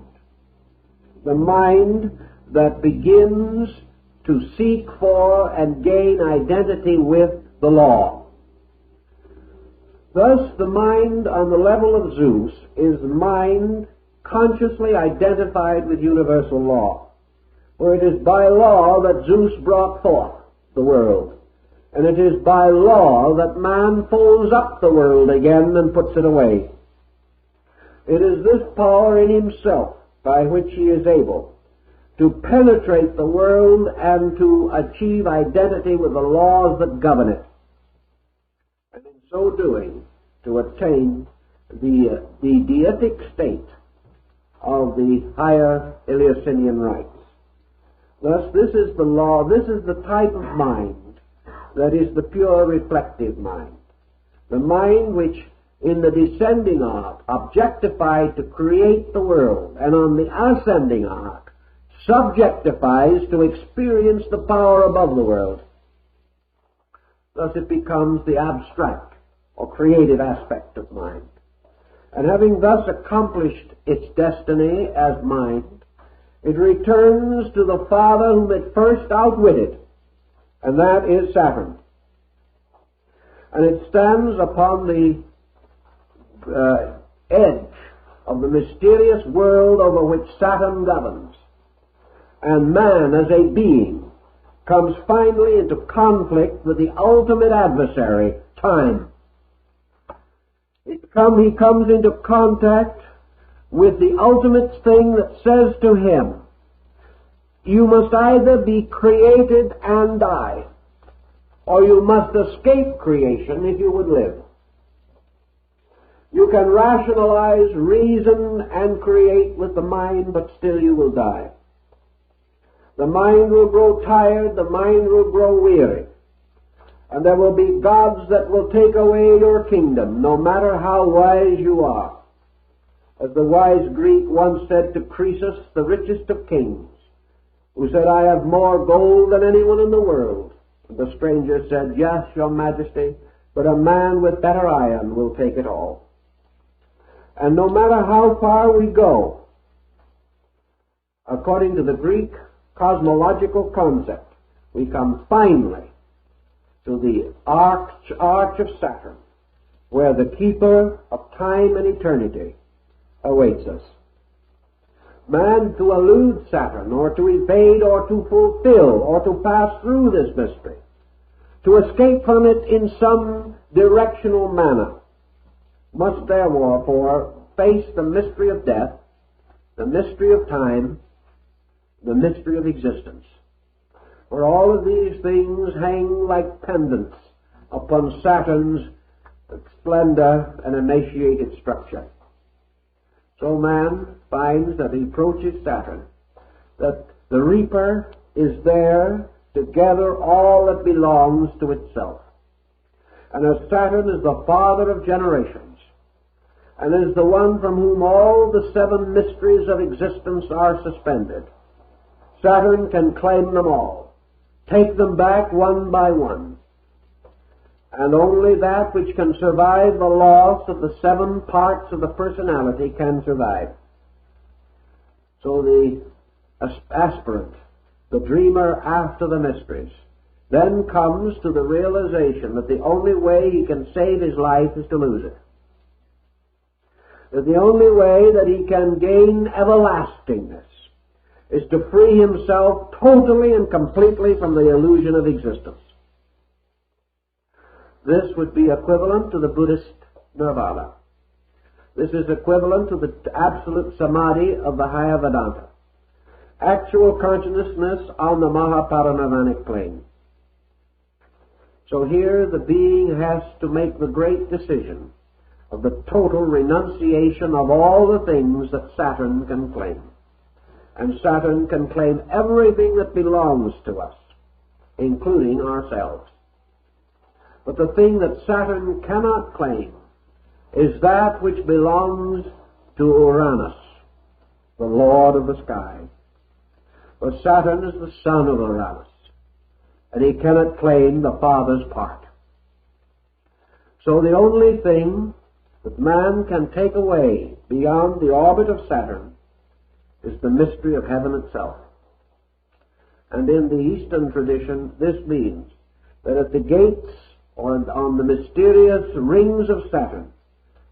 Speaker 1: the mind that begins to seek for and gain identity with the law. Thus, the mind on the level of Zeus is mind consciously identified with universal law, for it is by law that Zeus brought forth the world, and it is by law that man folds up the world again and puts it away. It is this power in himself by which he is able to penetrate the world and to achieve identity with the laws that govern it, and in so doing to attain the deitic state of the higher Eleusinian rites. Thus, this is the law, this is the type of mind that is the pure reflective mind, the mind which in the descending arc objectified to create the world, and on the ascending arc subjectifies to experience the power above the world. Thus it becomes the abstract or creative aspect of mind. And having thus accomplished its destiny as mind, it returns to the father whom it first outwitted, and that is Saturn. And it stands upon the edge of the mysterious world over which Saturn governs, and man as a being comes finally into conflict with the ultimate adversary, time. He comes into contact with the ultimate thing that says to him, you must either be created and die, or you must escape creation if you would live. You can rationalize, reason, and create with the mind, but still you will die. The mind will grow tired, the mind will grow weary, and there will be gods that will take away your kingdom, no matter how wise you are. As the wise Greek once said to Croesus, the richest of kings, who said, "I have more gold than anyone in the world." And the stranger said, "Yes, your majesty, but a man with better iron will take it all." And no matter how far we go, according to the Greek cosmological concept, we come finally to the arch of Saturn, where the keeper of time and eternity awaits us. Man, to elude Saturn, or to evade, or to fulfill, or to pass through this mystery, to escape from it in some directional manner, must therefore face the mystery of death, the mystery of time, the mystery of existence. For all of these things hang like pendants upon Saturn's splendor and emaciated structure. So man finds that he approaches Saturn, that the reaper is there to gather all that belongs to itself. And as Saturn is the father of generations, and is the one from whom all the seven mysteries of existence are suspended, Saturn can claim them all, take them back one by one. And only that which can survive the loss of the seven parts of the personality can survive. So the aspirant, the dreamer after the mysteries, then comes to the realization that the only way he can save his life is to lose it. That the only way that he can gain everlastingness is to free himself totally and completely from the illusion of existence. This would be equivalent to the Buddhist nirvana. This is equivalent to the absolute samadhi of the higher Vedanta. Actual consciousness on the Mahaparinirvanic plane. So here the being has to make the great decision of the total renunciation of all the things that Saturn can claim. And Saturn can claim everything that belongs to us, including ourselves. But the thing that Saturn cannot claim is that which belongs to Uranus, the lord of the sky. For Saturn is the son of Uranus, and he cannot claim the father's part. So the only thing that man can take away beyond the orbit of Saturn is the mystery of heaven itself. And in the Eastern tradition, this means that at the gates or on the mysterious rings of Saturn,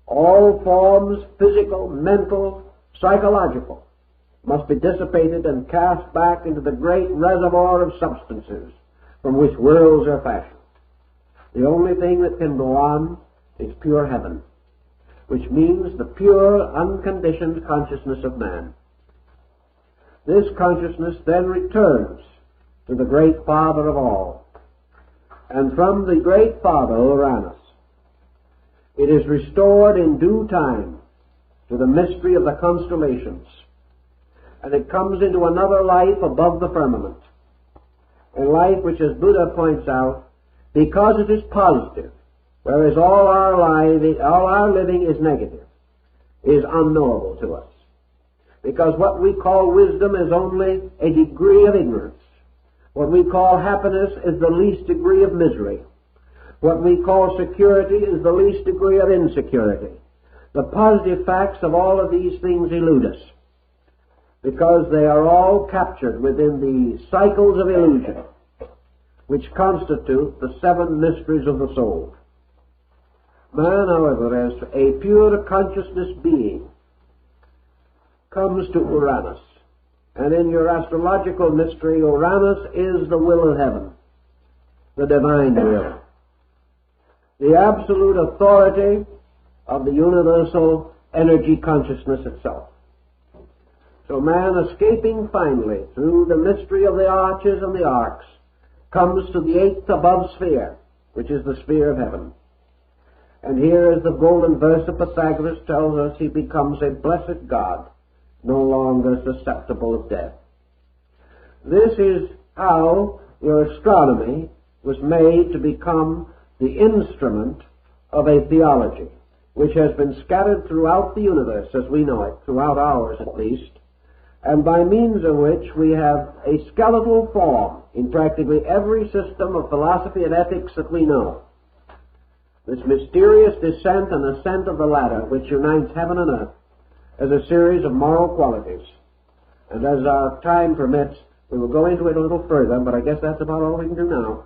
Speaker 1: all forms, physical, mental, psychological, must be dissipated and cast back into the great reservoir of substances from which worlds are fashioned. The only thing that can go on is pure heaven, which means the pure, unconditioned consciousness of man. This consciousness then returns to the great Father of all. And from the great Father, Uranus, it is restored in due time to the mystery of the constellations. And it comes into another life above the firmament. A life which, as Buddha points out, because it is positive, whereas all our living is negative, is unknowable to us. Because what we call wisdom is only a degree of ignorance. What we call happiness is the least degree of misery. What we call security is the least degree of insecurity. The positive facts of all of these things elude us, because they are all captured within the cycles of illusion, which constitute the seven mysteries of the soul. Man, however, as a pure consciousness being, comes to Uranus. And in your astrological mystery, Uranus is the will of heaven, the divine will, the absolute authority of the universal energy consciousness itself. So man, escaping finally through the mystery of the arches and the arcs, comes to the 8th above sphere, which is the sphere of heaven. And here, as the golden verse of Pythagoras tells us, he becomes a blessed God, no longer susceptible of death. This is how your astronomy was made to become the instrument of a theology, which has been scattered throughout the universe as we know it, throughout ours at least, and by means of which we have a skeletal form in practically every system of philosophy and ethics that we know. This mysterious descent and ascent of the ladder which unites heaven and earth as a series of moral qualities. And as our time permits, we will go into it a little further, but I guess that's about all we can do now.